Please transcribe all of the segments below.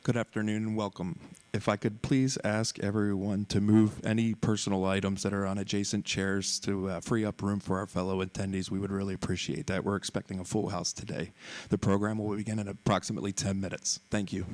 Good afternoon and welcome. If I could please ask everyone to move any personal items that are on adjacent chairs to free up room for our fellow attendees, we would really appreciate that. We're expecting a full house today. The program will begin in approximately 10 minutes. Thank you.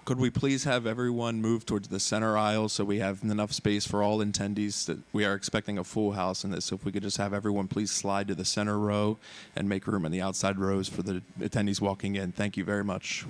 Could we please have everyone move towards the center aisle so we have enough space for all attendees? That we are expecting a full house in this. So if we could just have everyone please slide to the center row and make room in the outside rows for the attendees walking in. Thank you very much.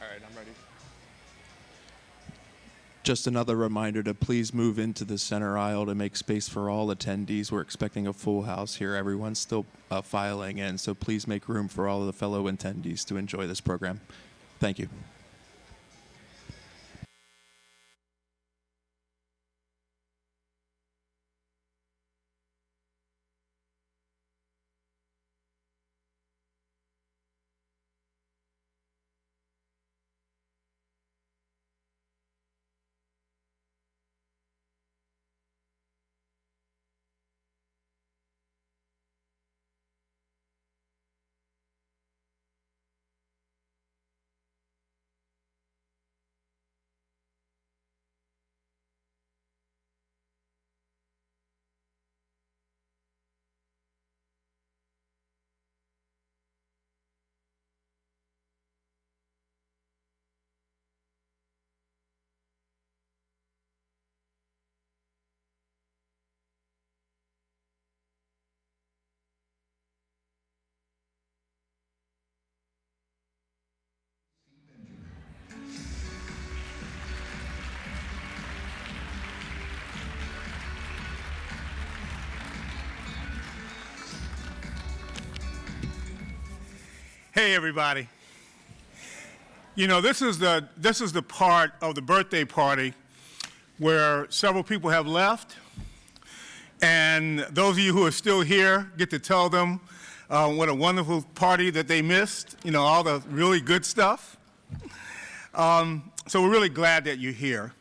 All right, I'm ready. Just another reminder to please move into the center aisle to make space for all attendees. We're expecting a full house here. Everyone's still filing in, so please make room for all of the fellow attendees to enjoy this program. Thank you. Hey everybody. You know, this is the part of the birthday party where several people have left, and those of you who are still here get to tell them what a wonderful party that they missed, you know, all the really good stuff. So we're really glad that you're here.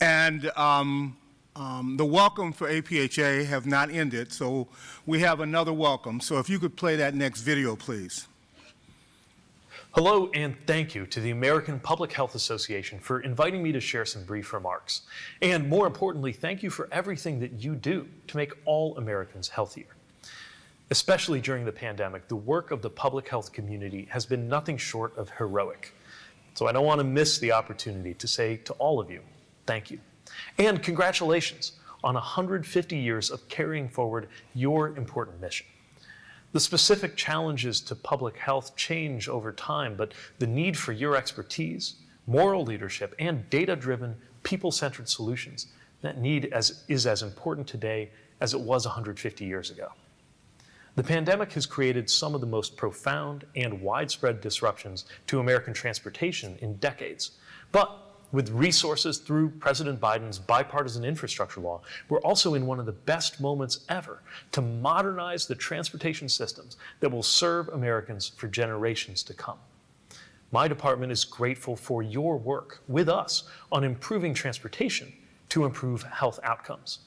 And the welcome for APHA have not ended, so we have another welcome. So if you could play that next video, please. Hello and thank you to the American Public Health Association for inviting me to share some brief remarks. And more importantly, thank you for everything that you do to make all Americans healthier. Especially during the pandemic, the work of the public health community has been nothing short of heroic. So I don't want to miss the opportunity to say to all of you, thank you. And congratulations on 150 years of carrying forward your important mission. The specific challenges to public health change over time, but the need for your expertise, moral leadership, and data-driven, people-centered solutions, that need is as important today as it was 150 years ago. The pandemic has created some of the most profound and widespread disruptions to American transportation in decades. But with resources through President Biden's bipartisan infrastructure law, we're also in one of the best moments ever to modernize the transportation systems that will serve Americans for generations to come. My department is grateful for your work with us on improving transportation to improve health outcomes.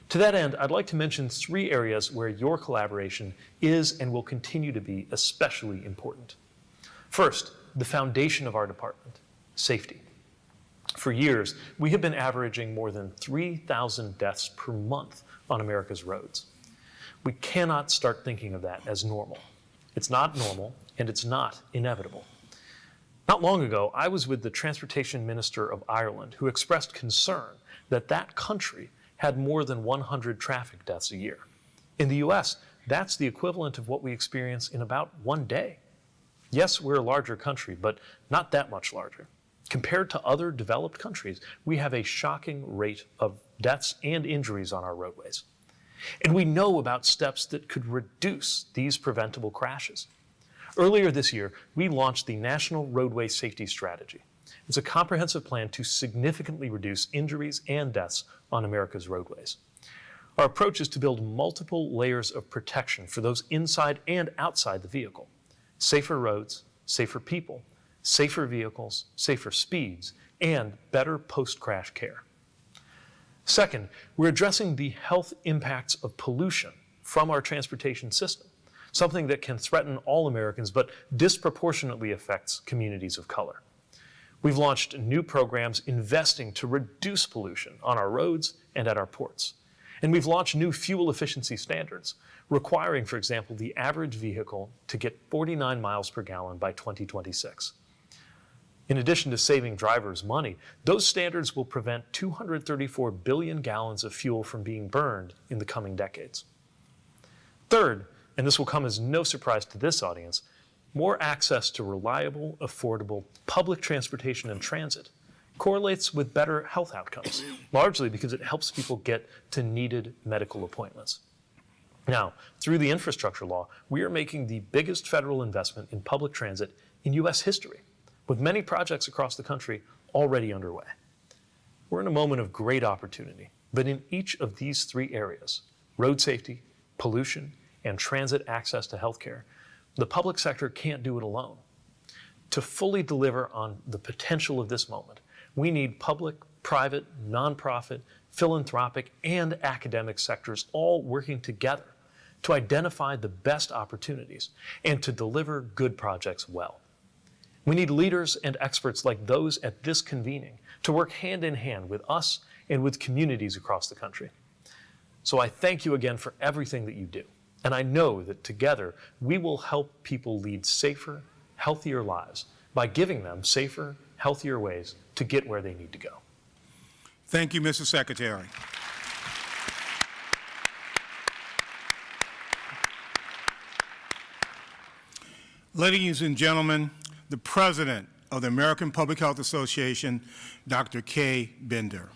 To that end, I'd like to mention 3 areas where your collaboration is and will continue to be especially important. First, the foundation of our department, safety. For years, we have been averaging more than 3,000 deaths per month on America's roads. We cannot start thinking of that as normal. It's not normal, and it's not inevitable. Not long ago, I was with the Transportation Minister of Ireland, who expressed concern that that country had more than 100 traffic deaths a year. In the US, that's the equivalent of what we experience in about 1 day. Yes, we're a larger country, but not that much larger. Compared to other developed countries, we have a shocking rate of deaths and injuries on our roadways. And we know about steps that could reduce these preventable crashes. Earlier this year, we launched the National Roadway Safety Strategy. It's a comprehensive plan to significantly reduce injuries and deaths on America's roadways. Our approach is to build multiple layers of protection for those inside and outside the vehicle. Safer roads, safer people, safer vehicles, safer speeds, and better post-crash care. Second, we're addressing the health impacts of pollution from our transportation system, something that can threaten all Americans but disproportionately affects communities of color. We've launched new programs investing to reduce pollution on our roads and at our ports. And we've launched new fuel efficiency standards, requiring, for example, the average vehicle to get 49 miles per gallon by 2026. In addition to saving drivers money, those standards will prevent 234 billion gallons of fuel from being burned in the coming decades. Third, and this will come as no surprise to this audience, more access to reliable, affordable public transportation and transit correlates with better health outcomes, largely because it helps people get to needed medical appointments. Now, through the infrastructure law, we are making the biggest federal investment in public transit in U.S. history, with many projects across the country already underway. We're in a moment of great opportunity, but in each of these 3 areas, road safety, pollution, and transit access to healthcare, the public sector can't do it alone. To fully deliver on the potential of this moment, we need public, private, nonprofit, philanthropic, and academic sectors all working together to identify the best opportunities and to deliver good projects well. We need leaders and experts like those at this convening to work hand in hand with us and with communities across the country. So I thank you again for everything that you do. And I know that together we will help people lead safer, healthier lives by giving them safer, healthier ways to get where they need to go. Thank you, Mr. Secretary. Ladies and gentlemen, the President of the American Public Health Association, Dr. Kay Bender.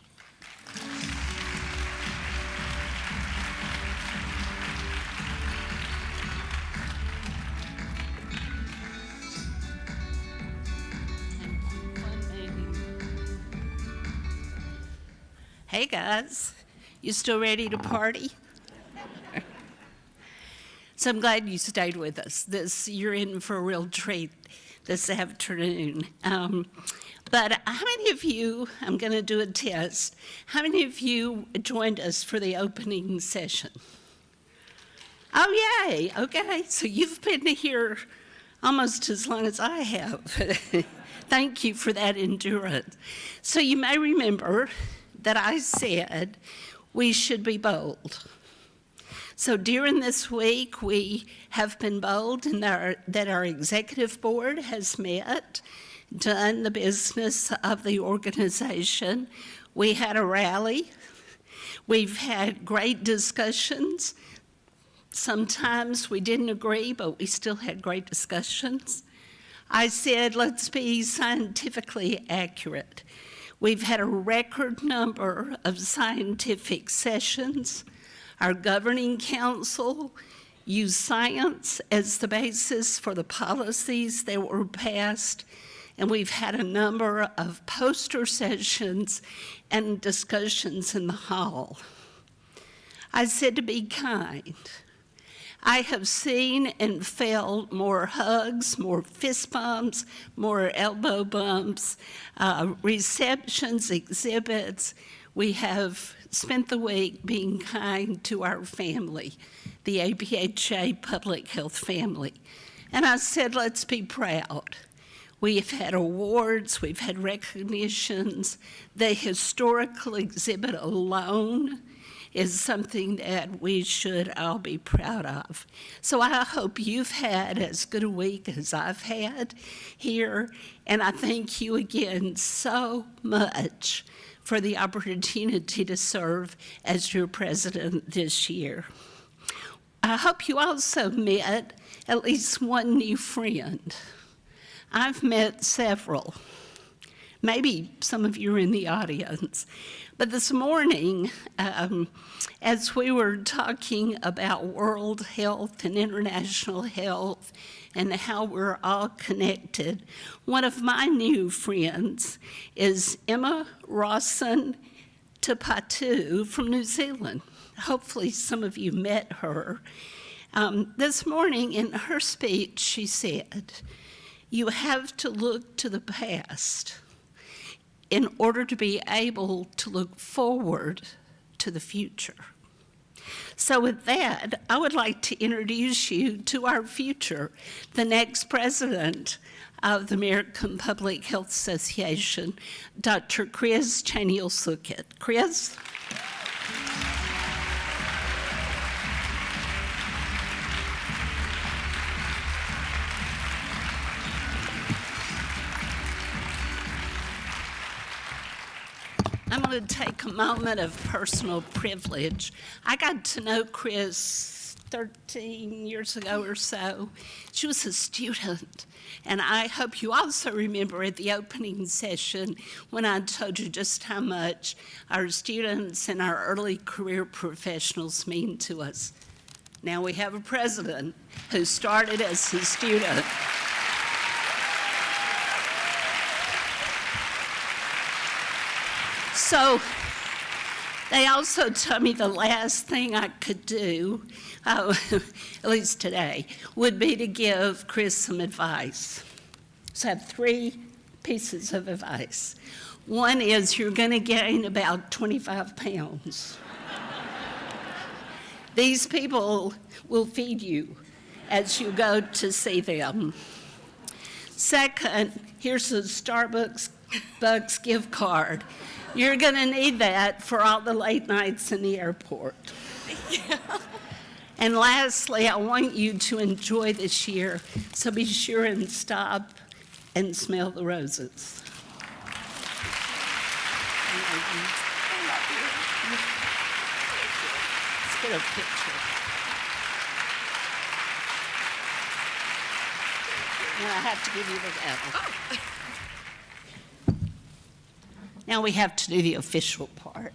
Hey guys, you still ready to party? So I'm glad you stayed with us. You're in for a real treat this afternoon. But how many of you, I'm going to do a test, how many of you joined us for the opening session? Oh, yay, okay, so you've been here almost as long as I have. Thank you for that endurance. So you may remember that I said we should be bold. So during this week, we have been bold in that our executive board has met, done the business of the organization. We had a rally. We've had great discussions. Sometimes we didn't agree, but we still had great discussions. I said, let's be scientifically accurate. We've had a record number of scientific sessions. Our governing council used science as the basis for the policies that were passed, and we've had a number of poster sessions and discussions in the hall. I said to be kind. I have seen and felt more hugs, more fist bumps, more elbow bumps, receptions, exhibits. We have spent the week being kind to our family, the APHA Public Health family. And I said, let's be proud. We've had awards, we've had recognitions. The historical exhibit alone is something that we should all be proud of. So I hope you've had as good a week as I've had here, and I thank you again so much for the opportunity to serve as your president this year. I hope you also met at least one new friend. I've met several. Maybe some of you are in the audience. But this morning, as we were talking about world health and international health and how we're all connected, one of my new friends is Emma Rawson Tapatu from New Zealand. Hopefully some of you met her. This morning in her speech, she said, "You have to look to the past in order to be able to look forward to the future." So with that, I would like to introduce you to our future, the next president of the American Public Health Association, Dr. Chris Chanil-Sukit. Chris? I'm going to take a moment of personal privilege. I got to know Chris 13 years ago or so. She was a student, and I hope you also remember at the opening session when I told you just how much our students and our early career professionals mean to us. Now we have a president who started as a student. So they also told me the last thing I could do, at least today, would be to give Chris some advice. So I have 3 pieces of advice. One is you're going to gain about 25 pounds. These people will feed you as you go to see them. Second, here's a Starbucks gift card. You're going to need that for all the late nights in the airport. Yeah. And lastly, I want you to enjoy this year, so be sure and stop and smell the roses. Let's get a picture. Now I have to give you the gavel. Now we have to do the official part.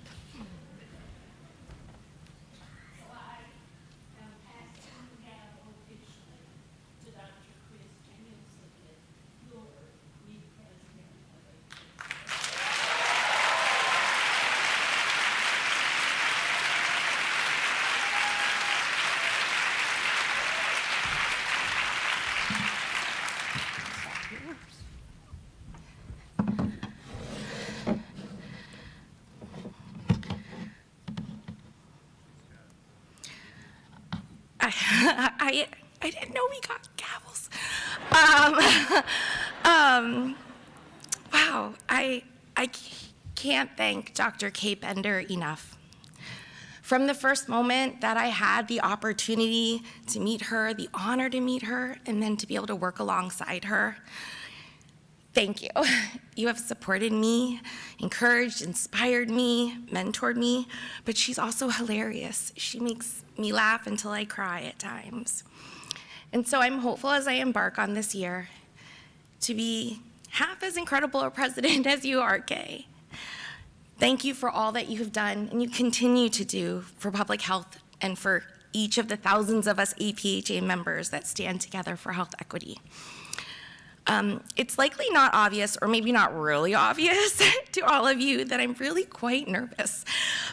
I didn't know we got gavels. Wow, I can't thank Dr. Kay Bender enough. From the first moment that I had the opportunity to meet her, the honor to meet her, and then to be able to work alongside her, thank you. You have supported me, encouraged, inspired me, mentored me, but she's also hilarious. She makes me laugh until I cry at times. And so I'm hopeful as I embark on this year to be half as incredible a president as you are, Kay. Thank you for all that you have done and you continue to do for public health and for each of the thousands of us APHA members that stand together for health equity. It's likely not obvious, or maybe not really obvious to all of you, that I'm really quite nervous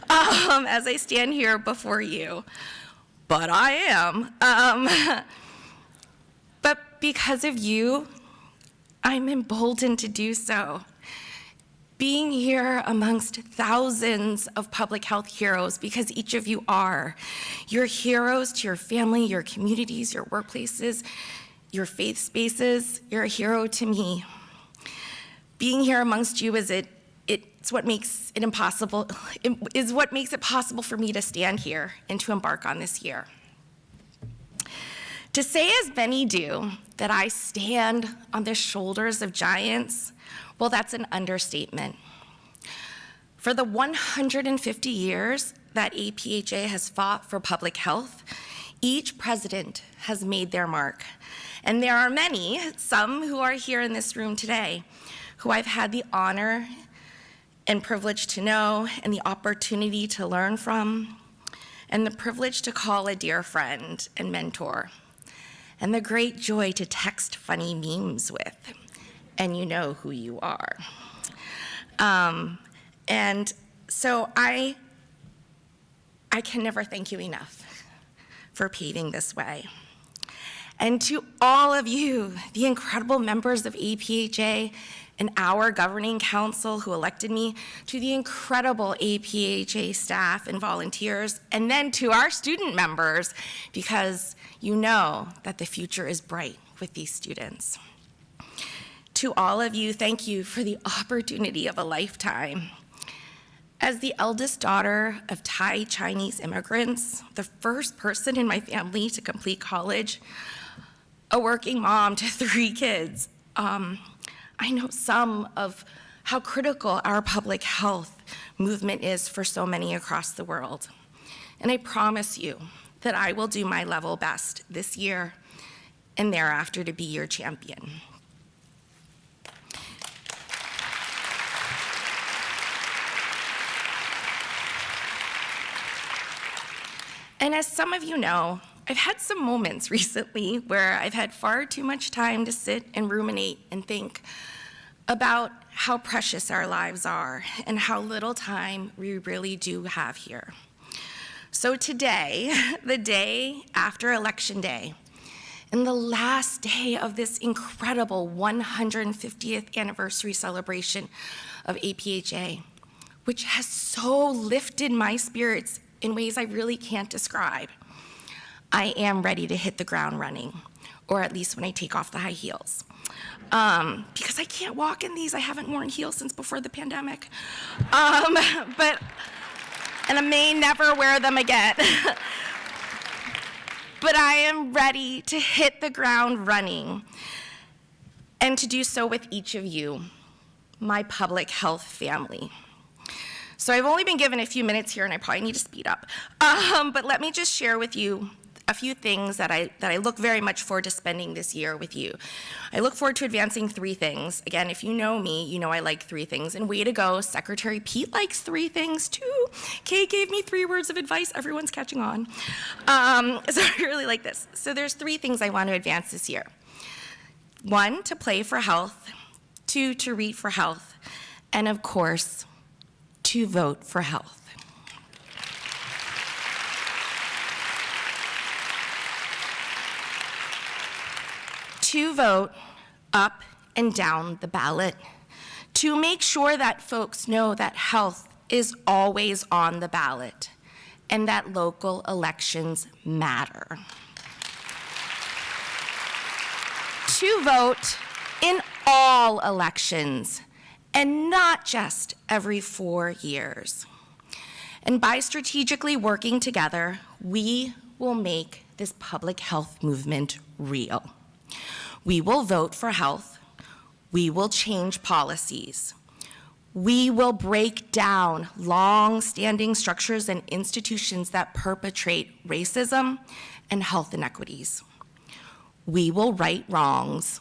as I stand here before you. but I am. But because of you, I'm emboldened to do so. Being here amongst thousands of public health heroes, because each of you are. You're heroes to your family, your communities, your workplaces, your faith spaces. You're a hero to me. Being here amongst you it's what makes it impossible, is what makes it possible for me to stand here and to embark on this year. To say, as many do, that I stand on the shoulders of giants, well, that's an understatement. For the 150 years that APHA has fought for public health, each president has made their mark. And there are many, some who are here in this room today, who I've had the honor and privilege to know and the opportunity to learn from, and the privilege to call a dear friend and mentor, and the great joy to text funny memes with, and you know who you are. And so I can never thank you enough for paving this way. And to all of you, the incredible members of APHA and our governing council who elected me, to the incredible APHA staff and volunteers, and then to our student members, because you know that the future is bright with these students. To all of you, thank you for the opportunity of a lifetime. As the eldest daughter of Thai Chinese immigrants, the first person in my family to complete college, a working mom to 3 kids, I know some of how critical our public health movement is for so many across the world. And I promise you that I will do my level best this year and thereafter to be your champion. And as some of you know, I've had some moments recently where I've had far too much time to sit and ruminate and think about how precious our lives are and how little time we really do have here. So today, the day after Election Day, and the last day of this incredible 150th anniversary celebration of APHA, which has so lifted my spirits in ways I really can't describe, I am ready to hit the ground running, or at least when I take off the high heels. Because I can't walk in these. I haven't worn heels since before the pandemic. And I may never wear them again. But I am ready to hit the ground running, and to do so with each of you, my public health family. So I've only been given a few minutes here, and I probably need to speed up. But let me just share with you a few things that I look very much forward to spending this year with you. I look forward to advancing 3 things. Again, if you know me, you know I like 3 things. And way to go, Secretary Pete likes 3 things too. Kay gave me 3 words of advice. Everyone's catching on. So I really like this. So there's 3 things I want to advance this year. 1, to play for health. 2, to read for health. And of course, to vote for health. To vote up and down the ballot, to make sure that folks know that health is always on the ballot and that local elections matter. To vote in all elections and not just every 4 years. And by strategically working together, we will make this public health movement real. We will vote for health. We will change policies. We will break down long-standing structures and institutions that perpetrate racism and health inequities. We will right wrongs,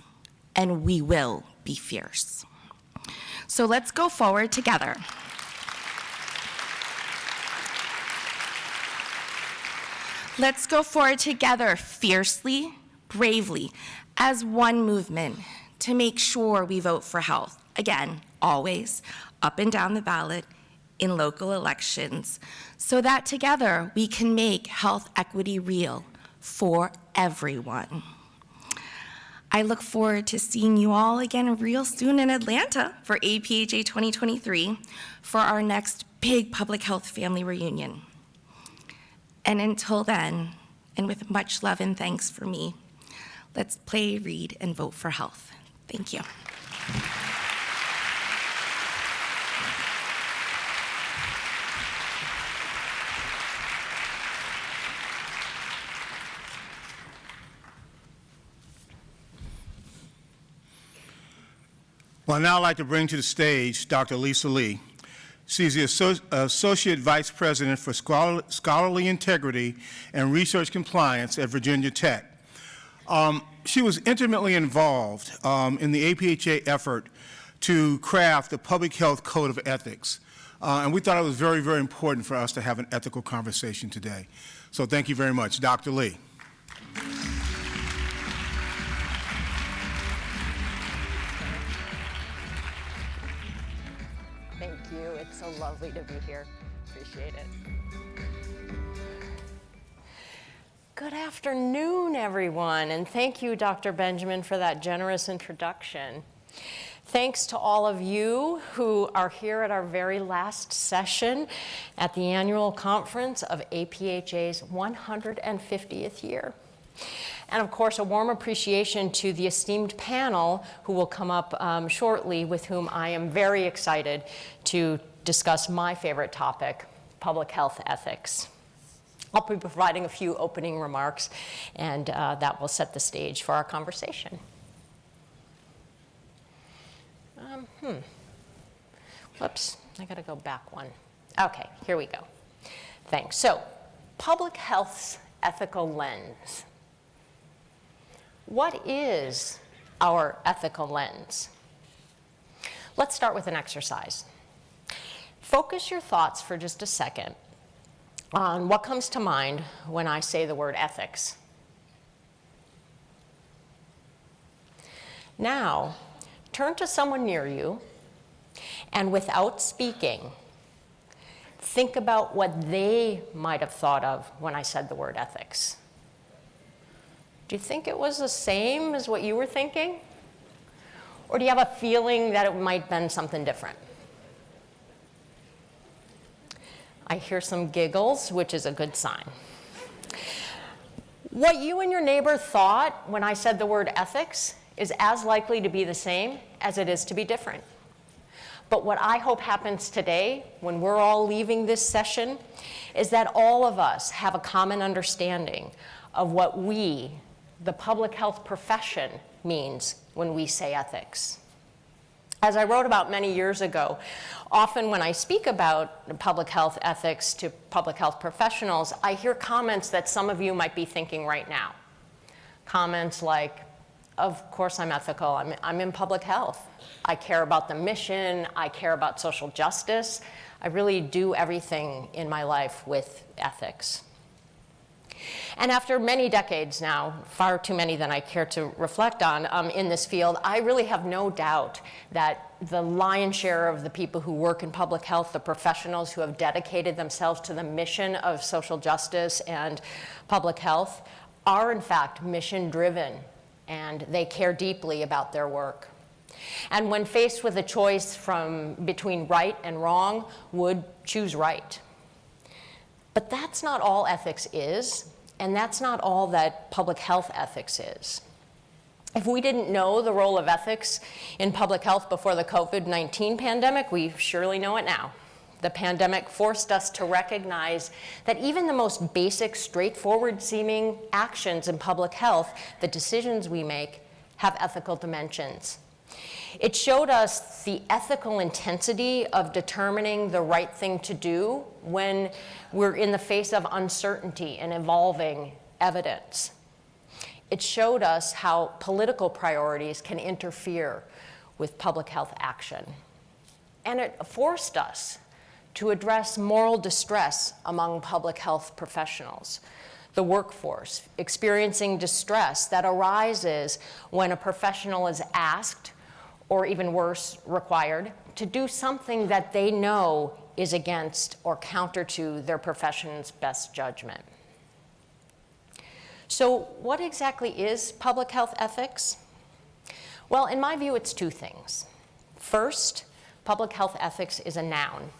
and we will be fierce. So let's go forward together. Let's go forward together fiercely, bravely, as one movement to make sure we vote for health. Again, always up and down the ballot in local elections so that together we can make health equity real for everyone. I look forward to seeing you all again real soon in Atlanta for APHA 2023 for our next big public health family reunion. And until then, and with much love and thanks for me, let's play, read, and vote for health. Thank you. Well, now I'd like to bring to the stage Dr. Lisa Lee. She's the Associate Vice President for Scholarly Integrity and Research Compliance at Virginia Tech. She was intimately involved in the APHA effort to craft the Public Health Code of Ethics. And we thought it was very, very important for us to have an ethical conversation today. So thank you very much. Dr. Lee. Thank you. It's so lovely to be here. Appreciate it. Good afternoon, everyone, and thank you, Dr. Benjamin, for that generous introduction. Thanks to all of you who are here at our very last session at the annual conference of APHA's 150th year. And of course, a warm appreciation to the esteemed panel who will come up shortly, with whom I am very excited to discuss my favorite topic, public health ethics. I'll be providing a few opening remarks, and that will set the stage for our conversation. Whoops, I gotta go back one. Okay, here we go. Thanks. So, public health's ethical lens. What is our ethical lens? Let's start with an exercise. Focus your thoughts for just a second on what comes to mind when I say the word ethics. Now, turn to someone near you, and without speaking, think about what they might have thought of when I said the word ethics. Do you think it was the same as what you were thinking? Or do you have a feeling that it might have been something different? I hear some giggles, which is a good sign. What you and your neighbor thought when I said the word ethics is as likely to be the same as it is to be different. But what I hope happens today, when we're all leaving this session, is that all of us have a common understanding of what we, the public health profession, means when we say ethics. As I wrote about many years ago, often when I speak about public health ethics to public health professionals, I hear comments that some of you might be thinking right now. Comments like, of course I'm ethical, I'm in public health. I care about the mission, I care about social justice. I really do everything in my life with ethics. And after many decades now, far too many than I care to reflect on in this field, I really have no doubt that the lion's share of the people who work in public health, the professionals who have dedicated themselves to the mission of social justice and public health, are in fact mission-driven, and they care deeply about their work. And when faced with a choice between right and wrong, would choose right. But that's not all ethics is, and that's not all that public health ethics is. If we didn't know the role of ethics in public health before the COVID-19 pandemic, we surely know it now. The pandemic forced us to recognize that even the most basic, straightforward-seeming actions in public health, the decisions we make, have ethical dimensions. It showed us the ethical intensity of determining the right thing to do when we're in the face of uncertainty and evolving evidence. It showed us how political priorities can interfere with public health action. And it forced us to address moral distress among public health professionals, the workforce, experiencing distress that arises when a professional is asked or even worse, required, to do something that they know is against or counter to their profession's best judgment. So what exactly is public health ethics? Well, in my view, it's two things. First, public health ethics is a noun.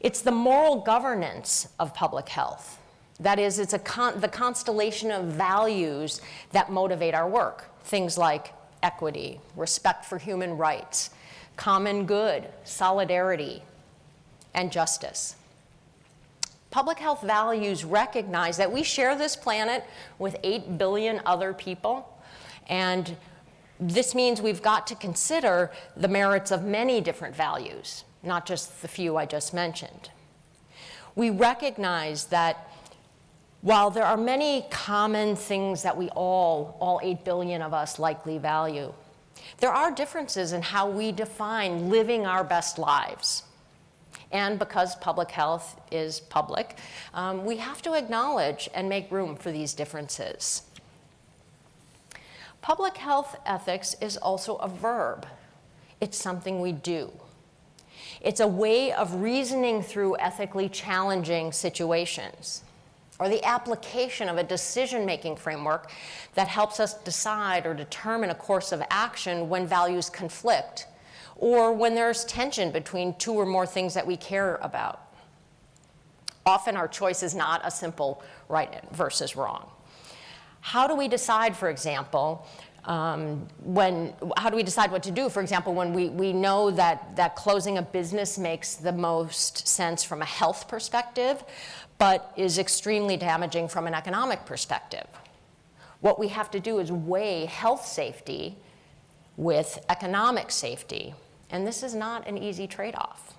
It's the moral governance of public health. That is, it's the constellation of values that motivate our work. Things like equity, respect for human rights, common good, solidarity, and justice. Public health values recognize that we share this planet with 8 billion other people, and this means we've got to consider the merits of many different values, not just the few I just mentioned. We recognize that while there are many common things that we all 8 billion of us likely value, there are differences in how we define living our best lives. And because public health is public, we have to acknowledge and make room for these differences. Public health ethics is also a verb. It's something we do. It's a way of reasoning through ethically challenging situations, or the application of a decision-making framework that helps us decide or determine a course of action when values conflict, or when there's tension between two or more things that we care about. Often our choice is not a simple right versus wrong. How do we decide, for example, how do we decide what to do, for example, when we know that closing a business makes the most sense from a health perspective, but is extremely damaging from an economic perspective? What we have to do is weigh health safety with economic safety, and this is not an easy trade-off.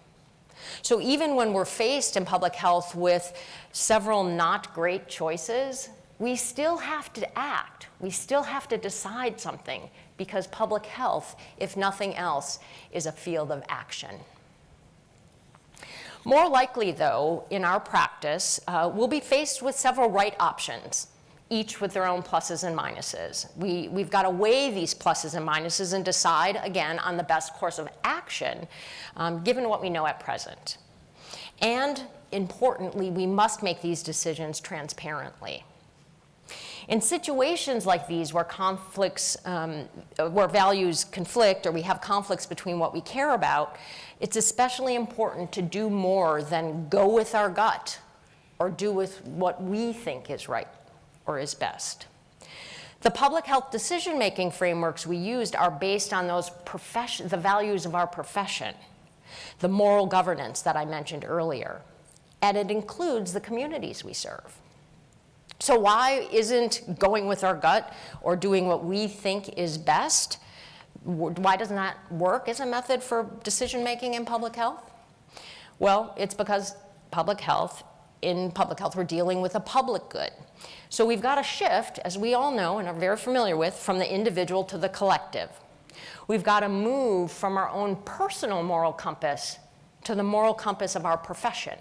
So even when we're faced in public health with several not great choices, we still have to act. We still have to decide something, because public health, if nothing else, is a field of action. More likely, though, in our practice, we'll be faced with several right options, each with their own pluses and minuses. We've got to weigh these pluses and minuses and decide, again, on the best course of action, given what we know at present. And importantly, we must make these decisions transparently. In situations like these where where values conflict, or we have conflicts between what we care about, it's especially important to do more than go with our gut or do with what we think is right or is best. The public health decision-making frameworks we used are based on the values of our profession, the moral governance that I mentioned earlier, and it includes the communities we serve. So why isn't going with our gut or doing what we think is best, why doesn't that work as a method for decision-making in public health? Well, it's because in public health, we're dealing with a public good. So we've got to shift, as we all know and are very familiar with, from the individual to the collective. We've got to move from our own personal moral compass to the moral compass of our profession.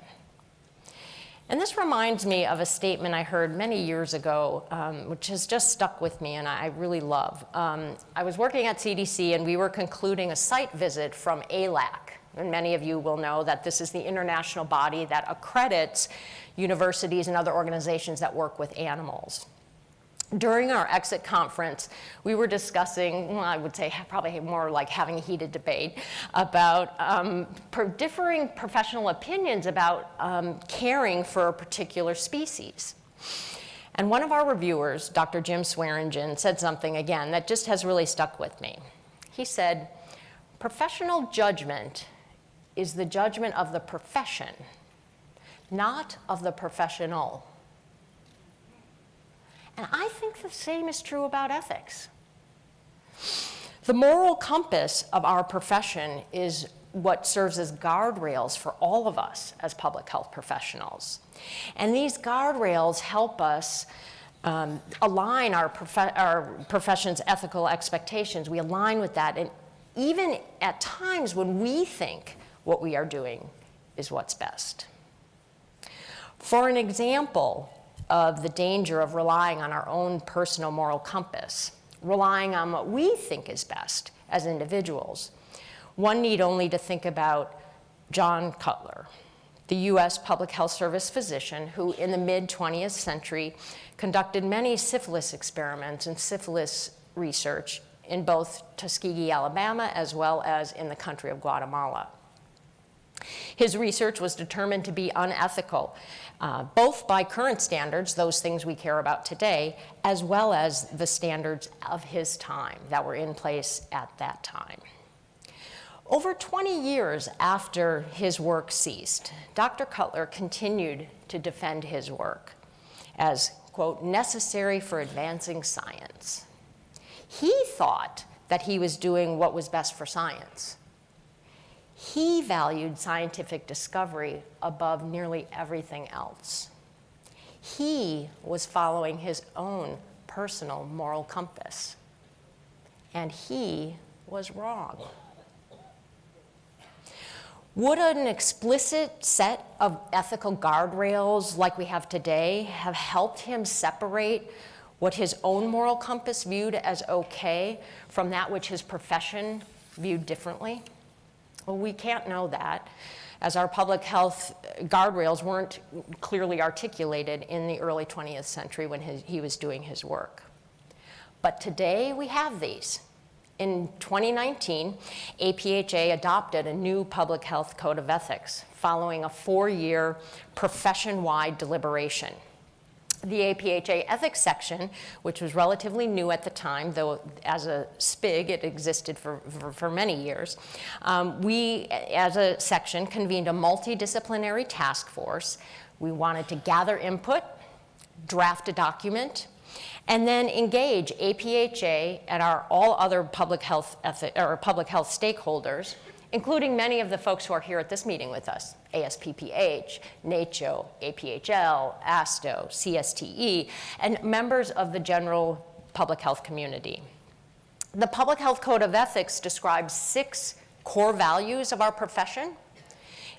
And this reminds me of a statement I heard many years ago, which has just stuck with me and I really love. I was working at CDC and we were concluding a site visit from ALAC. And many of you will know that this is the international body that accredits universities and other organizations that work with animals. During our exit conference, we were discussing, well, I would say probably more like having a heated debate about differing professional opinions about caring for a particular species. And one of our reviewers, Dr. Jim Swearingen, said something again that just has really stuck with me. He said, "Professional judgment is the judgment of the profession, not of the professional." And I think the same is true about ethics. The moral compass of our profession is what serves as guardrails for all of us as public health professionals. And these guardrails help us align our profession's ethical expectations. We align with that, and even at times when we think what we are doing is what's best. For an example of the danger of relying on our own personal moral compass, relying on what we think is best, as individuals. One need only to think about John Cutler, the US Public Health Service physician who in the mid-20th century conducted many syphilis experiments and syphilis research in both Tuskegee, Alabama, as well as in the country of Guatemala. His research was determined to be unethical, both by current standards, those things we care about today, as well as the standards of his time that were in place at that time. Over 20 years after his work ceased, Dr. Cutler continued to defend his work as, quote, necessary for advancing science. He thought that he was doing what was best for science. He valued scientific discovery above nearly everything else. He was following his own personal moral compass, and he was wrong. Would an explicit set of ethical guardrails like we have today have helped him separate what his own moral compass viewed as okay from that which his profession viewed differently? Well, we can't know that, as our public health guardrails weren't clearly articulated in the early 20th century when he was doing his work. But today we have these. In 2019, APHA adopted a new public health code of ethics following a 4-year profession-wide deliberation. The APHA ethics section, which was relatively new at the time, though as a SPIG it existed for many years, we as a section convened a multidisciplinary task force. We wanted to gather input, draft a document, and then engage APHA and all other public health stakeholders, including many of the folks who are here at this meeting with us, ASPPH, NACCHO, APHL, ASTO, CSTE, and members of the general public health community. The Public Health Code of Ethics describes 6 core values of our profession.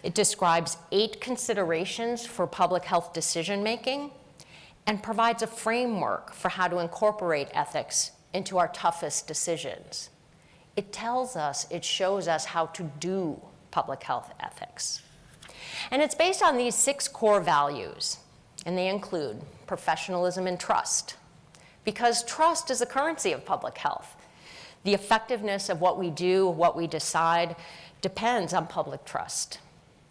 It describes 8 considerations for public health decision-making, and provides a framework for how to incorporate ethics into our toughest decisions. It tells us, it shows us how to do public health ethics. And it's based on these 6 core values, and they include professionalism and trust, because trust is the currency of public health. The effectiveness of what we do, what we decide, depends on public trust,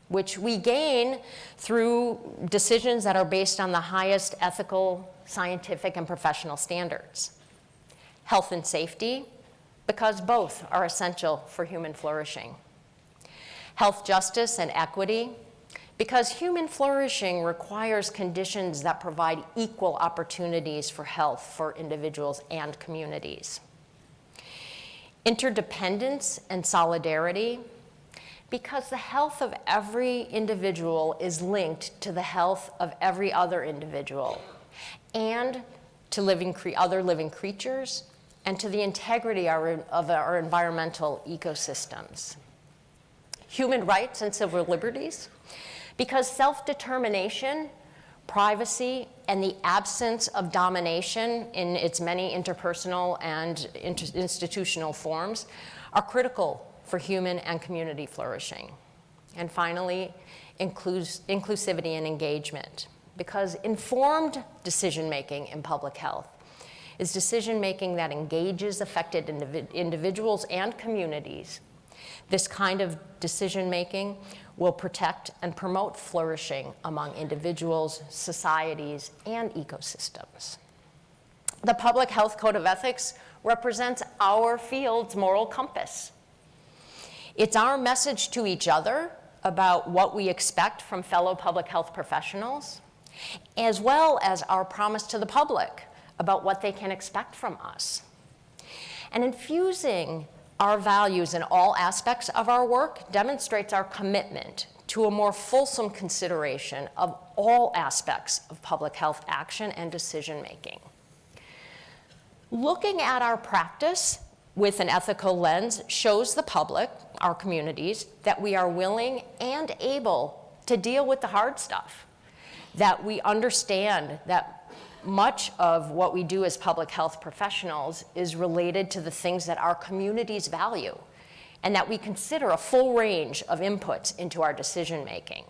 which we gain through decisions that are based on the highest ethical, scientific, and professional standards. Health and safety, because both are essential for human flourishing. Health justice and equity, because human flourishing requires conditions that provide equal opportunities for health for individuals and communities. Interdependence and solidarity, because the health of every individual is linked to the health of every other individual, and to other living creatures, and to the integrity of our environmental ecosystems. Human rights and civil liberties, because self-determination, privacy, and the absence of domination in its many interpersonal and institutional forms are critical for human and community flourishing. And finally, inclusivity and engagement, because informed decision-making in public health is decision-making that engages affected individuals and communities. This kind of decision-making will protect and promote flourishing among individuals, societies, and ecosystems. The Public Health Code of Ethics represents our field's moral compass. It's our message to each other about what we expect from fellow public health professionals, as well as our promise to the public about what they can expect from us. And infusing our values in all aspects of our work demonstrates our commitment to a more fulsome consideration of all aspects of public health action and decision-making. Looking at our practice with an ethical lens shows the public, our communities, that we are willing and able to deal with the hard stuff, that we understand that much of what we do as public health professionals is related to the things that our communities value, and that we consider a full range of inputs into our decision making.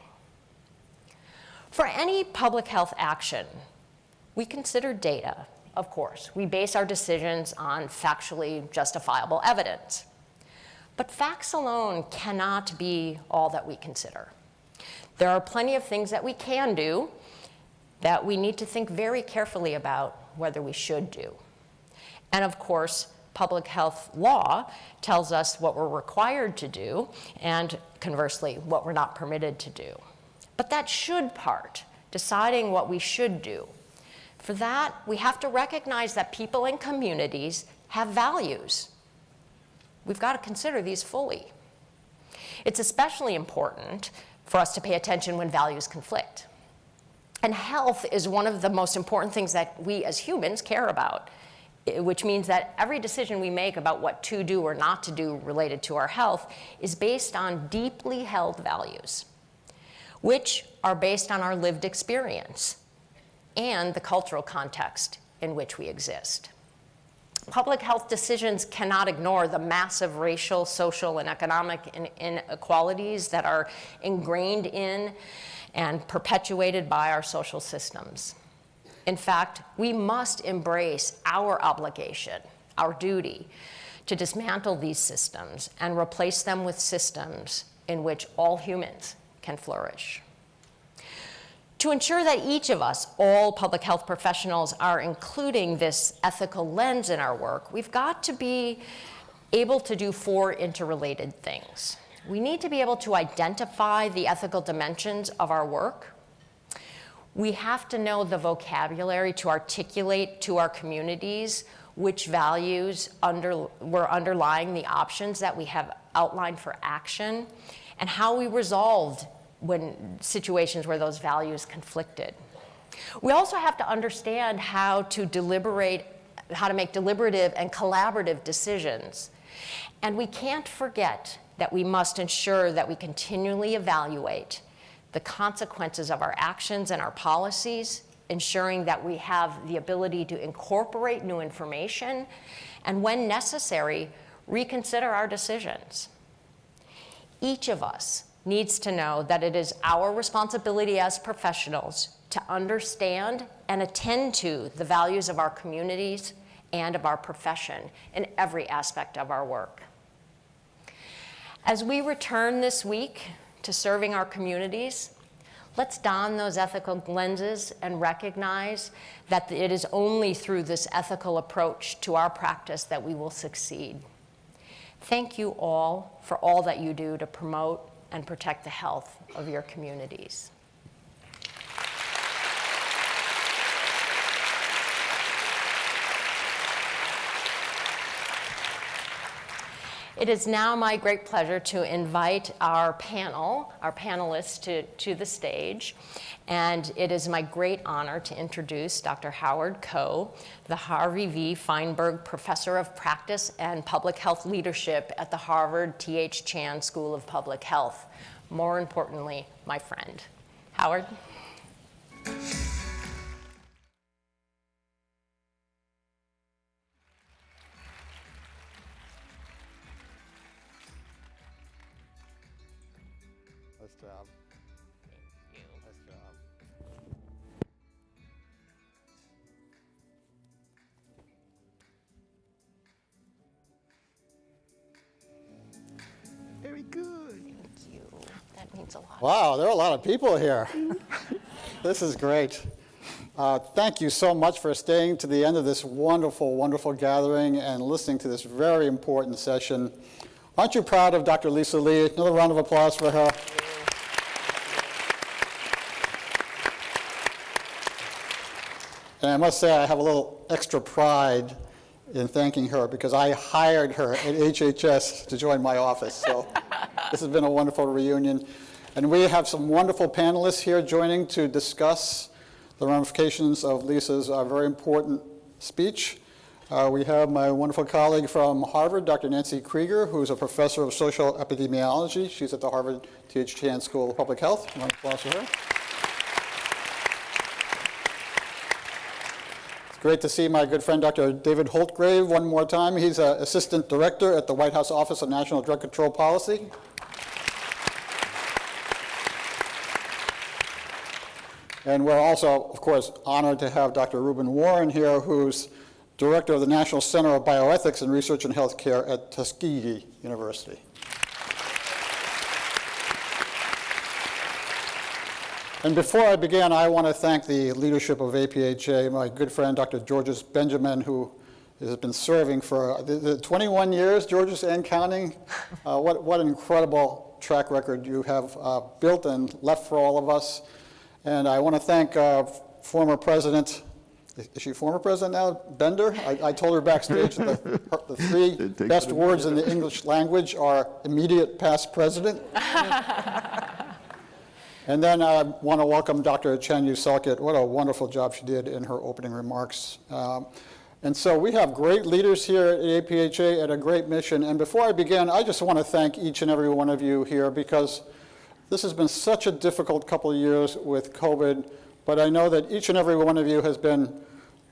For any public health action, we consider data, of course. We base our decisions on factually justifiable evidence. But facts alone cannot be all that we consider. There are plenty of things that we can do that we need to think very carefully about whether we should do. And of course, public health law tells us what we're required to do, and conversely, what we're not permitted to do. But that should part, deciding what we should do, for that, we have to recognize that people and communities have values. We've got to consider these fully. It's especially important for us to pay attention when values conflict. And health is one of the most important things that we as humans care about, which means that every decision we make about what to do or not to do related to our health is based on deeply held values, which are based on our lived experience and the cultural context in which we exist. Public health decisions cannot ignore the massive racial, social, and economic inequalities that are ingrained in and perpetuated by our social systems. In fact, we must embrace our obligation, our duty, to dismantle these systems and replace them with systems in which all humans can flourish. To ensure that each of us, all public health professionals, are including this ethical lens in our work, we've got to be able to do 4 interrelated things. We need to be able to identify the ethical dimensions of our work. We have to know the vocabulary to articulate to our communities which values were underlying the options that we have outlined for action, and how we resolved when situations where those values conflicted. We also have to understand how to make deliberative and collaborative decisions. And we can't forget that we must ensure that we continually evaluate the consequences of our actions and our policies, ensuring that we have the ability to incorporate new information, and when necessary, reconsider our decisions. Each of us needs to know that it is our responsibility as professionals to understand and attend to the values of our communities and of our profession in every aspect of our work. As we return this week to serving our communities, let's don those ethical lenses and recognize that it is only through this ethical approach to our practice that we will succeed. Thank you all for all that you do to promote and protect the health of your communities. It is now my great pleasure to invite our panelists to the stage. And it is my great honor to introduce Dr. Howard Koh, the Harvey V. Feinberg Professor of Practice and Public Health Leadership at the Harvard T.H. Chan School of Public Health. More importantly, my friend. Howard? Nice job. Thank you. Nice job. Very good. Thank you. That means a lot. Wow, there are a lot of people here. This is great. Thank you so much for staying to the end of this wonderful, wonderful gathering and listening to this very important session. Aren't you proud of Dr. Lisa Lee? Another round of applause for her. And I must say I have a little extra pride in thanking her because I hired her at HHS to join my office. So this has been a wonderful reunion. And we have some wonderful panelists here joining to discuss the ramifications of Lisa's very important speech. We have my wonderful colleague from Harvard, Dr. Nancy Krieger, who's a professor of social epidemiology. She's at the Harvard T.H. Chan School of Public Health. Round of applause for her. It's great to see my good friend, Dr. David Holtgrave, one more time. He's an Assistant Director at the White House Office of National Drug Control Policy. And we're also, of course, honored to have Dr. Reuben Warren here, who's Director of the National Center of Bioethics and Research in Healthcare at Tuskegee University. And before I begin, I want to thank the leadership of APHA, my good friend, Dr. Georges Benjamin, who has been serving for 21 years, Georges, and counting. What an incredible track record you have built and left for all of us. And I want to thank former President, is she former President now, Bender? I told her backstage that the three best words in the English language are immediate past president. And then I want to welcome Dr. Chanyu Salkit. What a wonderful job she did in her opening remarks. And so we have great leaders here at APHA and a great mission. And before I begin, I just want to thank each and every one of you here, because this has been such a difficult couple of years with COVID, but I know that each and every one of you has been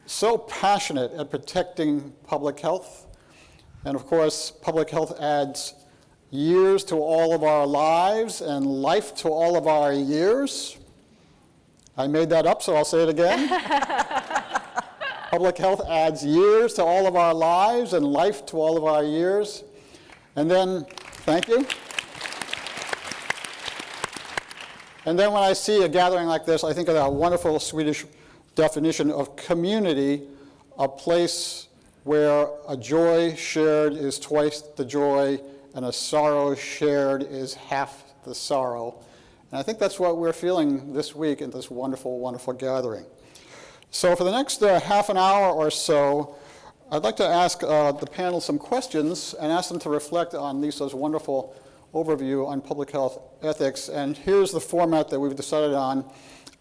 so passionate at protecting public health. And of course, public health adds years to all of our lives and life to all of our years. I made that up, so I'll say it again. Public health adds years to all of our lives and life to all of our years. And then, thank you. And then when I see a gathering like this, I think of that wonderful Swedish definition of community, a place where a joy shared is twice the joy, and a sorrow shared is half the sorrow. And I think that's what we're feeling this week in this wonderful, wonderful gathering. So for the next half an hour or so, I'd like to ask the panel some questions and ask them to reflect on Lisa's wonderful overview on public health ethics. And here's the format that we've decided on.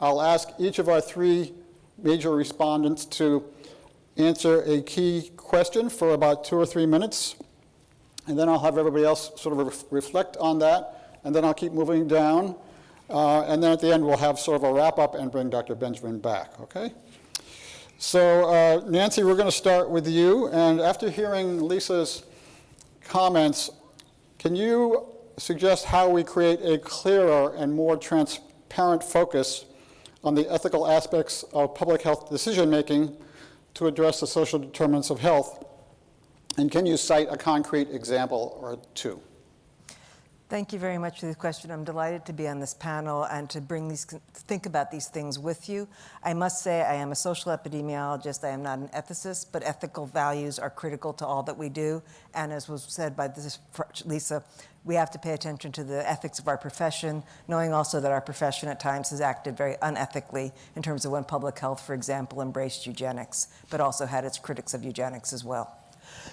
I'll ask each of our three major respondents to answer a key question for about 2 or 3 minutes. And then I'll have everybody else sort of reflect on that, and then I'll keep moving down. And then at the end, we'll have sort of a wrap-up and bring Dr. Benjamin back, okay? So Nancy, we're going to start with you. And after hearing Lisa's comments, can you suggest how we create a clearer and more transparent focus on the ethical aspects of public health decision-making to address the social determinants of health? And can you cite a concrete example or two? Thank you very much for the question. I'm delighted to be on this panel and to think about these things with you. I must say I am a social epidemiologist. I am not an ethicist, but ethical values are critical to all that we do. And as was said by Lisa, we have to pay attention to the ethics of our profession, knowing also that our profession at times has acted very unethically in terms of when public health, for example, embraced eugenics, but also had its critics of eugenics as well.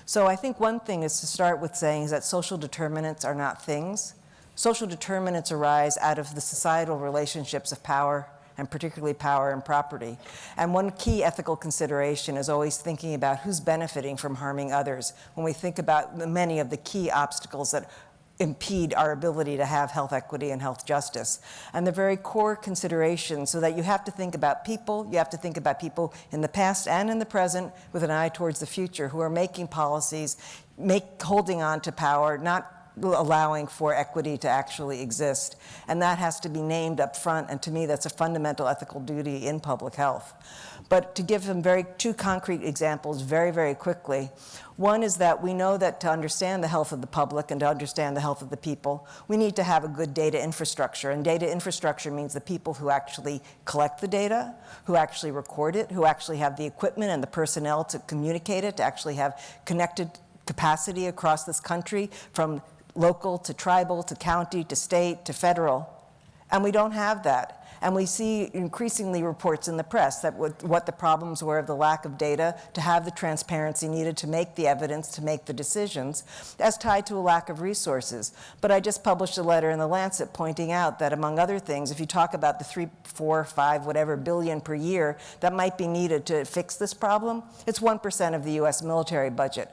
So I think one thing is to start with saying is that social determinants are not things. Social determinants arise out of the societal relationships of power, and particularly power and property. And one key ethical consideration is always thinking about who's benefiting from harming others when we think about many of the key obstacles that impede our ability to have health equity and health justice. And the very core consideration, so that you have to think about people, you have to think about people in the past and in the present with an eye towards the future who are making policies, holding on to power, not allowing for equity to actually exist. And that has to be named up front, and to me that's a fundamental ethical duty in public health. But to give them two concrete examples very, very quickly, one is that we know that to understand the health of the public and to understand the health of the people, we need to have a good data infrastructure. And data infrastructure means the people who actually collect the data, who actually record it, who actually have the equipment and the personnel to communicate it, to actually have connected capacity across this country from local to tribal to county to state to federal. And we don't have that. And we see increasingly reports in the press that what the problems were of the lack of data to have the transparency needed to make the evidence, to make the decisions, as tied to a lack of resources. But I just published a letter in The Lancet pointing out that, among other things, if you talk about the 3, 4, 5, whatever billion per year that might be needed to fix this problem, it's 1% of the US military budget.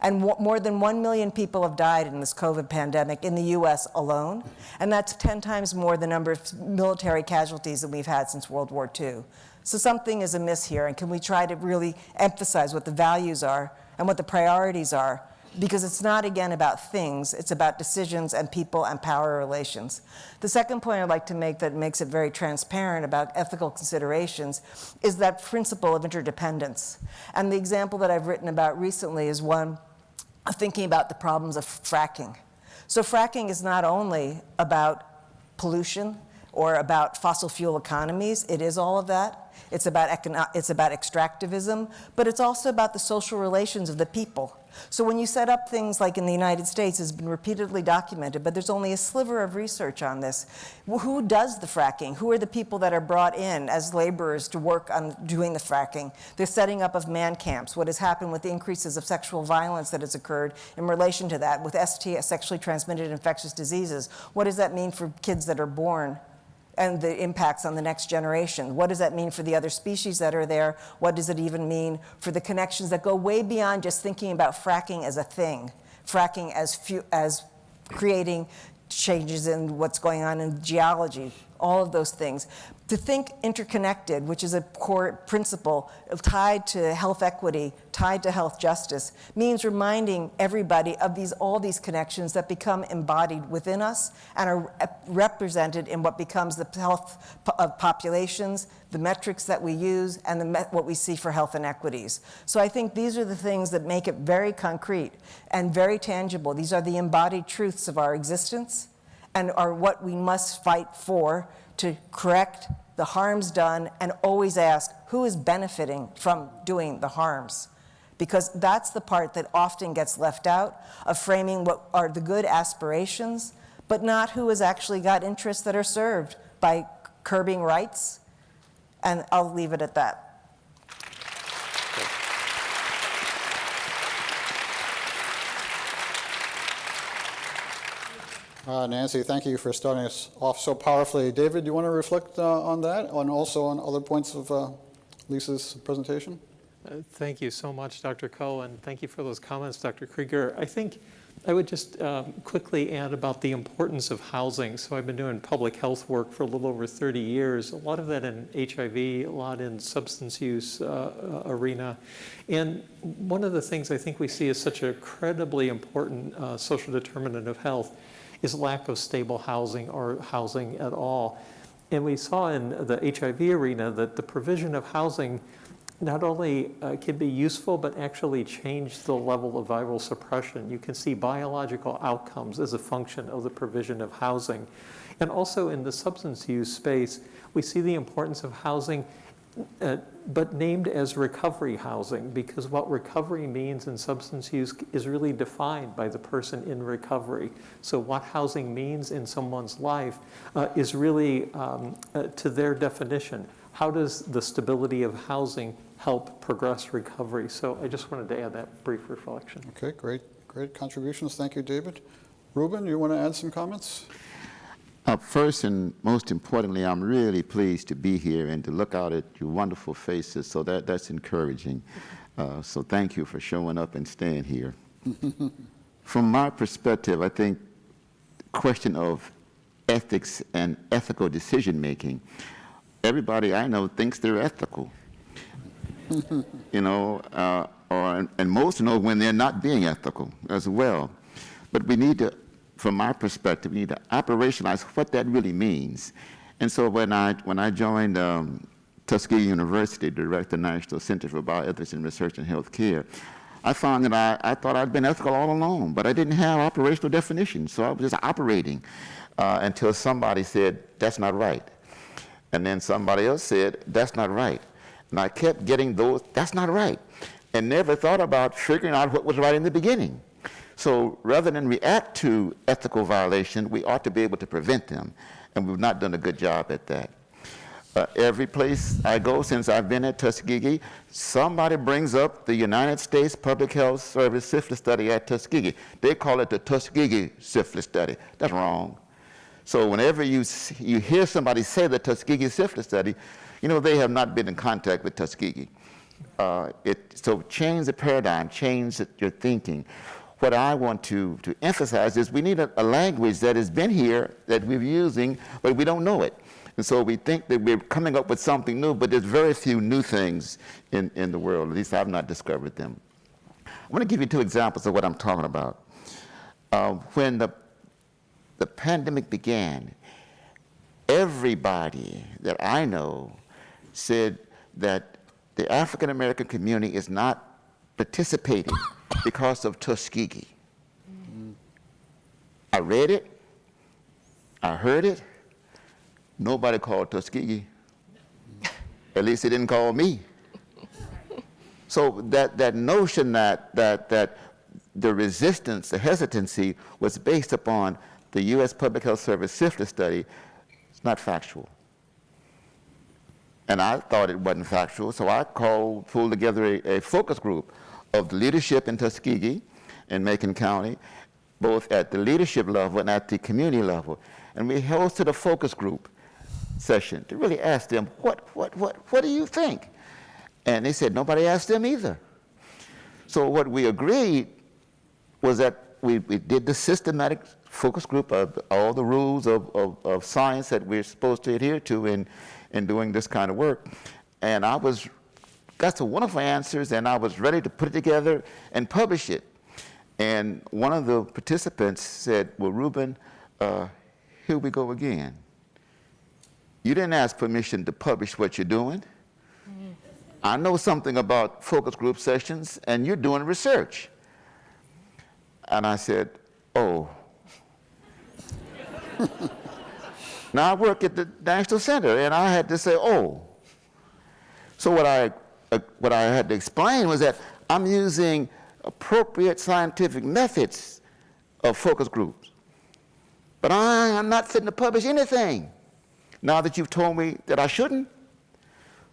And more than 1 million people have died in this COVID pandemic in the US alone. And that's 10 times more the number of military casualties that we've had since World War II. So something is amiss here, and can we try to really emphasize what the values are and what the priorities are? Because it's not, again, about things, it's about decisions and people and power relations. The second point I'd like to make that makes it very transparent about ethical considerations is that principle of interdependence. And the example that I've written about recently is one of thinking about the problems of fracking. So fracking is not only about pollution or about fossil fuel economies, it is all of that. It's about extractivism, but it's also about the social relations of the people. So when you set up things like in the United States, it's been repeatedly documented, but there's only a sliver of research on this. Who does the fracking? Who are the people that are brought in as laborers to work on doing the fracking? The setting up of man camps, what has happened with the increases of sexual violence that has occurred in relation to that, with sexually transmitted infectious diseases. What does that mean for kids that are born? And the impacts on the next generation. What does that mean for the other species that are there? What does it even mean for the connections that go way beyond just thinking about fracking as a thing, fracking as creating changes in what's going on in geology, all of those things. To think interconnected, which is a core principle tied to health equity, tied to health justice, means reminding everybody of all these connections that become embodied within us and are represented in what becomes the health of populations, the metrics that we use, and what we see for health inequities. So I think these are the things that make it very concrete and very tangible. These are the embodied truths of our existence and are what we must fight for to correct the harms done and always ask who is benefiting from doing the harms. Because that's the part that often gets left out of framing what are the good aspirations, but not who has actually got interests that are served by curbing rights. And I'll leave it at that. Nancy, thank you for starting us off so powerfully. David, do you want to reflect on that and also on other points of Lisa's presentation? Thank you so much, Dr. Coe, and thank you for those comments, Dr. Krieger. I think I would just quickly add about the importance of housing. So I've been doing public health work for a little over 30 years, a lot of that in HIV, a lot in substance use arena. And one of the things I think we see as such an incredibly important social determinant of health is lack of stable housing or housing at all. And we saw in the HIV arena that the provision of housing not only can be useful, but actually change the level of viral suppression. You can see biological outcomes as a function of the provision of housing. And also in the substance use space, we see the importance of housing, but named as recovery housing, because what recovery means in substance use is really defined by the person in recovery. So what housing means in someone's life is really to their definition. How does the stability of housing help progress recovery? So I just wanted to add that brief reflection. Okay, great contributions. Thank you, David. Ruben, you want to add some comments? First and most importantly, I'm really pleased to be here and to look out at your wonderful faces, so that's encouraging. So thank you for showing up and staying here. From my perspective, I think the question of ethics and ethical decision-making, everybody I know thinks they're ethical. You know, and most know when they're not being ethical as well. But we need to, from my perspective, we need to operationalize what that really means. And so when I joined Tuskegee University to direct the National Center for Bioethics and Research in Healthcare, I found that I thought I'd been ethical all along, but I didn't have operational definitions, so I was just operating until somebody said, that's not right. And then somebody else said, that's not right. And I kept getting those, that's not right, and never thought about figuring out what was right in the beginning. So rather than react to ethical violation, we ought to be able to prevent them, and we've not done a good job at that. Every place I go since I've been at Tuskegee, somebody brings up the United States Public Health Service syphilis study at Tuskegee. They call it the Tuskegee syphilis study. That's wrong. So whenever you hear somebody say the Tuskegee syphilis study, you know they have not been in contact with Tuskegee. So change the paradigm, change your thinking. What I want to emphasize is we need a language that has been here, that we're using, but we don't know it. And so we think that we're coming up with something new, but there's very few new things in the world. At least I've not discovered them. I want to give you 2 examples of what I'm talking about. When the pandemic began, everybody that I know said that the African American community is not participating because of Tuskegee. I read it, I heard it, nobody called Tuskegee. At least they didn't call me. So that notion that the resistance, the hesitancy was based upon the U.S. Public Health Service syphilis study, it's not factual. And I thought it wasn't factual, so I pulled together a focus group of the leadership in Tuskegee and Macon County, both at the leadership level and at the community level. And we hosted a focus group session to really ask them, what do you think? And they said nobody asked them either. So what we agreed was that we did the systematic focus group of all the rules of science that we're supposed to adhere to in doing this kind of work. And I got some wonderful answers, and I was ready to put it together and publish it. And one of the participants said, well, Ruben, here we go again. You didn't ask permission to publish what you're doing. I know something about focus group sessions, and you're doing research. And I said, oh. Now I work at the National Center, and I had to say, oh. So what I had to explain was that I'm using appropriate scientific methods of focus groups. But I'm not fitting to publish anything now that you've told me that I shouldn't.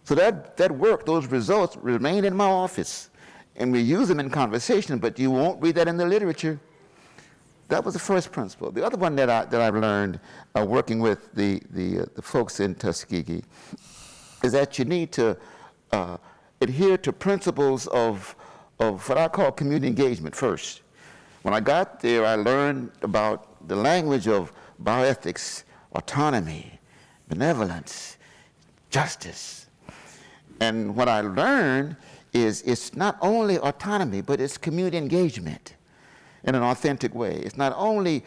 So that work, those results remain in my office, and we use them in conversation, but you won't read that in the literature. That was the first principle. The other one that I've learned working with the folks in Tuskegee is that you need to adhere to principles of what I call community engagement first. When I got there, I learned about the language of bioethics, autonomy, benevolence, justice. And what I learned is it's not only autonomy, but it's community engagement in an authentic way. It's not only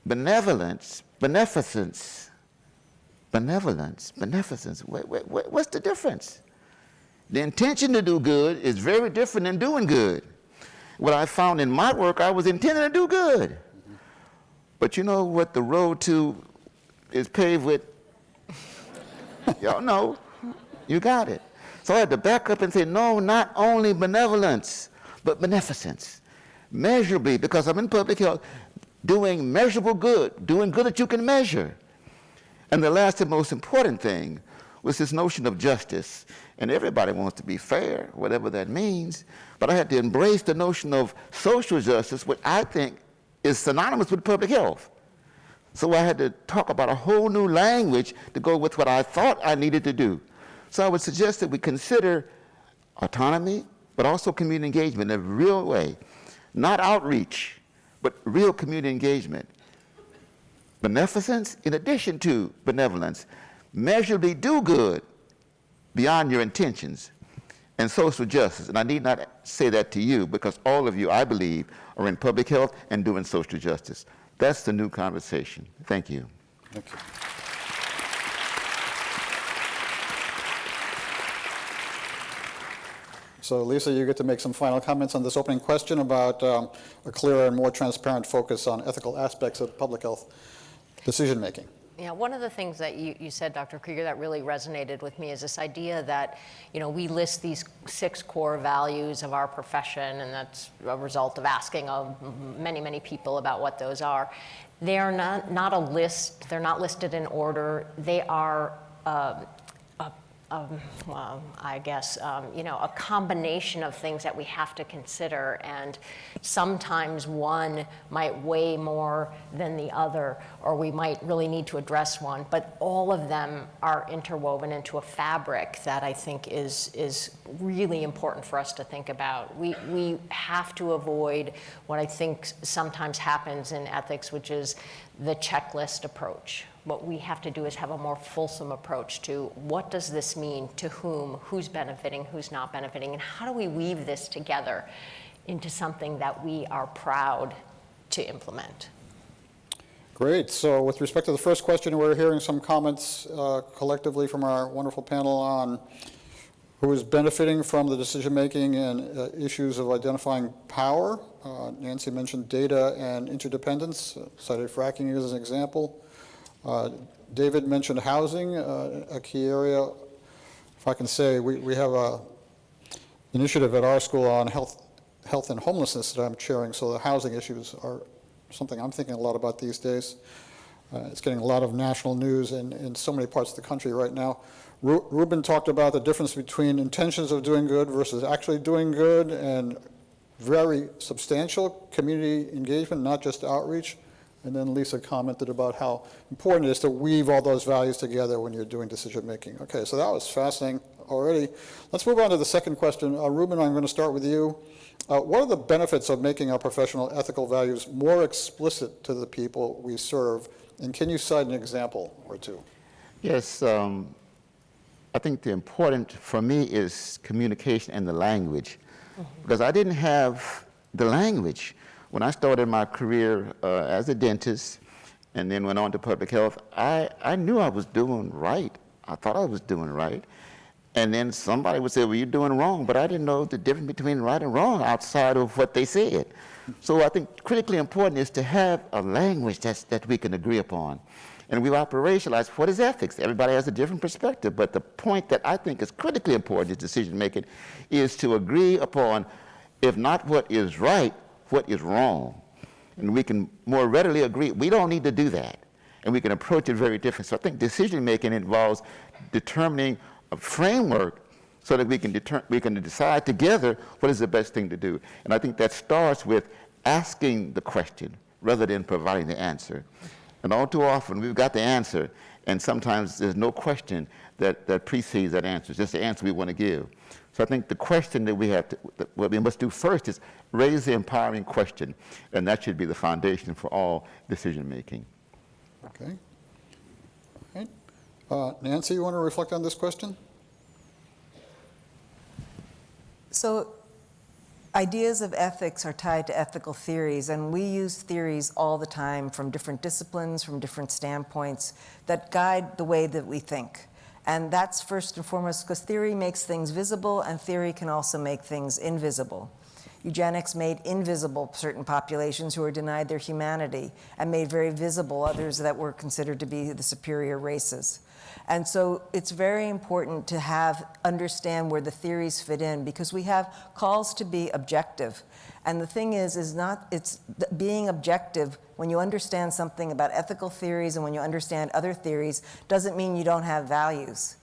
benevolence, beneficence. What's the difference? The intention to do good is very different than doing good. What I found in my work, I was intending to do good. But you know what the road to is paved with? Y'all know. You got it. So I had to back up and say, no, not only benevolence, but beneficence. Measurably, because I'm in public health, doing measurable good, doing good that you can measure. And the last and most important thing was this notion of justice. And everybody wants to be fair, whatever that means. But I had to embrace the notion of social justice, which I think is synonymous with public health. So I had to talk about a whole new language to go with what I thought I needed to do. So I would suggest that we consider autonomy, but also community engagement in a real way. Not outreach, but real community engagement. Beneficence in addition to benevolence. Measurably do good beyond your intentions. And social justice. And I need not say that to you because all of you, I believe, are in public health and doing social justice. That's the new conversation. Thank you. Thank you. So Lisa, you get to make some final comments on this opening question about a clearer and more transparent focus on ethical aspects of public health decision-making. Yeah, one of the things that you said, Dr. Krieger, that really resonated with me is this idea that, you know, we list these 6 core values of our profession, and that's a result of asking of many, many people about what those are. They are not a list. They're not listed in order. They are I guess, you know, a combination of things that we have to consider, and sometimes one might weigh more than the other, or we might really need to address one, but all of them are interwoven into a fabric that I think is really important for us to think about. We have to avoid what I think sometimes happens in ethics, which is the checklist approach. What we have to do is have a more fulsome approach to what does this mean, to whom, who's benefiting, who's not benefiting, and how do we weave this together into something that we are proud to implement. Great. So with respect to the first question, we're hearing some comments collectively from our wonderful panel on who is benefiting from the decision-making and issues of identifying power. Nancy mentioned data and interdependence, cited fracking as an example. David mentioned housing, a key area. If I can say, we have an initiative at our school on health and homelessness that I'm chairing, so the housing issues are something I'm thinking a lot about these days. It's getting a lot of national news in so many parts of the country right now. Ruben talked about the difference between intentions of doing good versus actually doing good, and very substantial community engagement, not just outreach. And then Lisa commented about how important it is to weave all those values together when you're doing decision making. Okay, so that was fascinating already. Let's move on to the second question. Ruben, I'm going to start with you. What are the benefits of making our professional ethical values more explicit to the people we serve? And can you cite an example or two? Yes, I think the important for me is communication and the language, because I didn't have the language. When I started my career as a dentist and then went on to public health, I knew I was doing right. I thought I was doing right. And then somebody would say, well, you're doing wrong, but I didn't know the difference between right and wrong outside of what they said. So I think critically important is to have a language that we can agree upon. And we've operationalized what is ethics. Everybody has a different perspective, but the point that I think is critically important in decision making is to agree upon, if not what is right, what is wrong. And we can more readily agree, we don't need to do that. And we can approach it very different. So I think decision making involves determining a framework so that we can decide together what is the best thing to do. And I think that starts with asking the question rather than providing the answer. And all too often we've got the answer, and sometimes there's no question that precedes that answer. It's just the answer we want to give. So I think the question that what we must do first is raise the empowering question, and that should be the foundation for all decision making. Okay. All right. Nancy, you want to reflect on this question? So ideas of ethics are tied to ethical theories, and we use theories all the time from different disciplines, from different standpoints that guide the way that we think. And that's first and foremost because theory makes things visible, and theory can also make things invisible. Eugenics made invisible certain populations who were denied their humanity and made very visible others that were considered to be the superior races. And so it's very important to understand where the theories fit in, because we have calls to be objective. And the thing is being objective when you understand something about ethical theories and when you understand other theories doesn't mean you don't have values.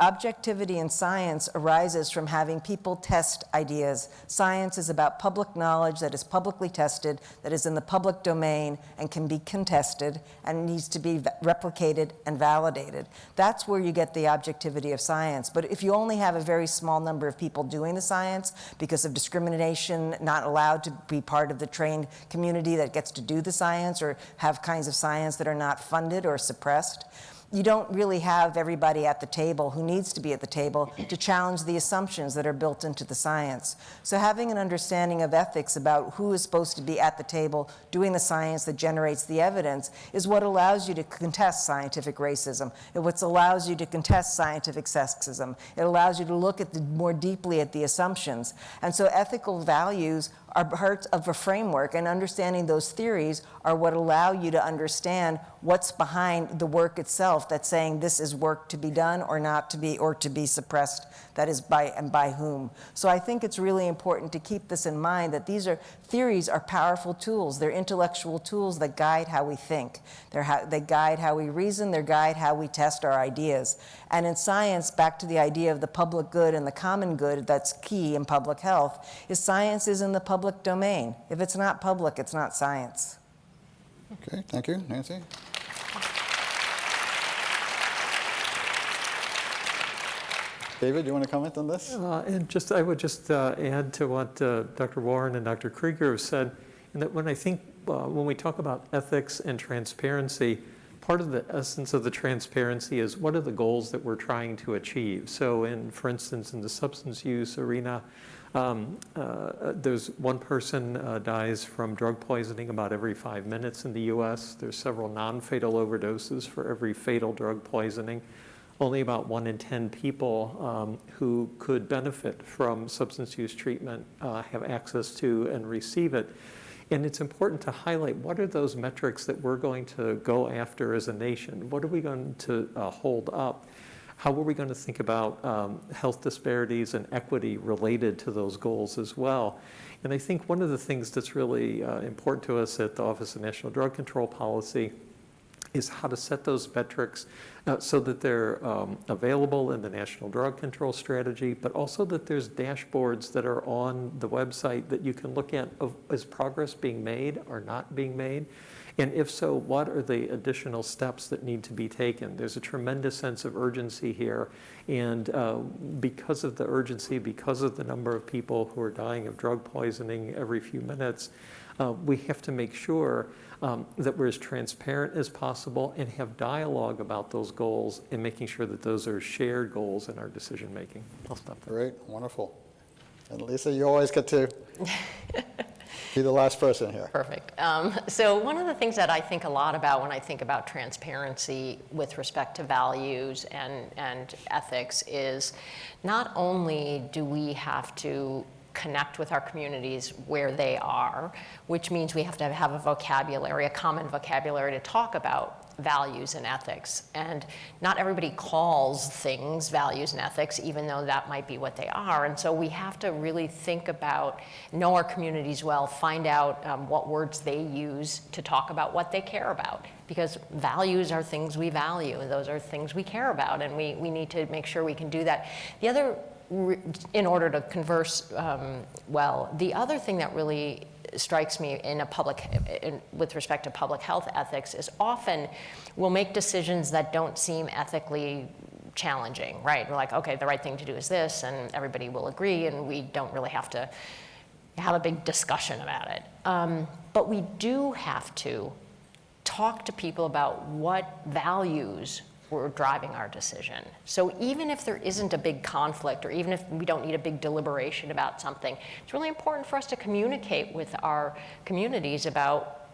Objectivity in science arises from having people test ideas. Science is about public knowledge that is publicly tested, that is in the public domain and can be contested and needs to be replicated and validated. That's where you get the objectivity of science. But if you only have a very small number of people doing the science because of discrimination, not allowed to be part of the trained community that gets to do the science, or have kinds of science that are not funded or suppressed, you don't really have everybody at the table who needs to be at the table to challenge the assumptions that are built into the science. So having an understanding of ethics about who is supposed to be at the table doing the science that generates the evidence is what allows you to contest scientific racism. It's what allows you to contest scientific sexism. It allows you to look more deeply at the assumptions. And so ethical values are part of a framework, and understanding those theories are what allow you to understand what's behind the work itself that's saying this is work to be done or not to be, or to be suppressed, that is by whom. So I think it's really important to keep this in mind, that theories are powerful tools. They're intellectual tools that guide how we think. They guide how we reason, they guide how we test our ideas. And in science, back to the idea of the public good and the common good that's key in public health, is science is in the public domain. If it's not public, it's not science. Okay, thank you. Nancy? David, do you want to comment on this? I would just add to what Dr. Warren and Dr. Krieger have said. And that when I think, when we talk about ethics and transparency, part of the essence of the transparency is what are the goals that we're trying to achieve. So for instance, in the substance use arena, there's one person dies from drug poisoning about every 5 minutes in the US. There's several non-fatal overdoses for every fatal drug poisoning. Only about 1 in 10 people who could benefit from substance use treatment have access to and receive it. And it's important to highlight what are those metrics that we're going to go after as a nation? What are we going to hold up? How are we going to think about health disparities and equity related to those goals as well? And I think one of the things that's really important to us at the Office of National Drug Control Policy is how to set those metrics so that they're available in the National Drug Control Strategy, but also that there's dashboards that are on the website that you can look at of is progress being made or not being made? And if so, what are the additional steps that need to be taken? There's a tremendous sense of urgency here. And because of the urgency, because of the number of people who are dying of drug poisoning every few minutes, we have to make sure that we're as transparent as possible and have dialogue about those goals and making sure that those are shared goals in our decision making. I'll stop there. Great, wonderful. And Lisa, you always get to be the last person here. Perfect. So one of the things that I think a lot about when I think about transparency with respect to values and ethics is not only do we have to connect with our communities where they are, which means we have to have a vocabulary, a common vocabulary to talk about values and ethics. And not everybody calls things values and ethics, even though that might be what they are. And so we have to really think about, know our communities well, find out what words they use to talk about what they care about. Because values are things we value, and those are things we care about, and we need to make sure we can do that. The other, in order to converse well, the other thing that really strikes me with respect to public health ethics is often we'll make decisions that don't seem ethically challenging, right? We're like, okay, the right thing to do is this, and everybody will agree, and we don't really have to have a big discussion about it. But we do have to talk to people about what values were driving our decision. So even if there isn't a big conflict, or even if we don't need a big deliberation about something, it's really important for us to communicate with our communities about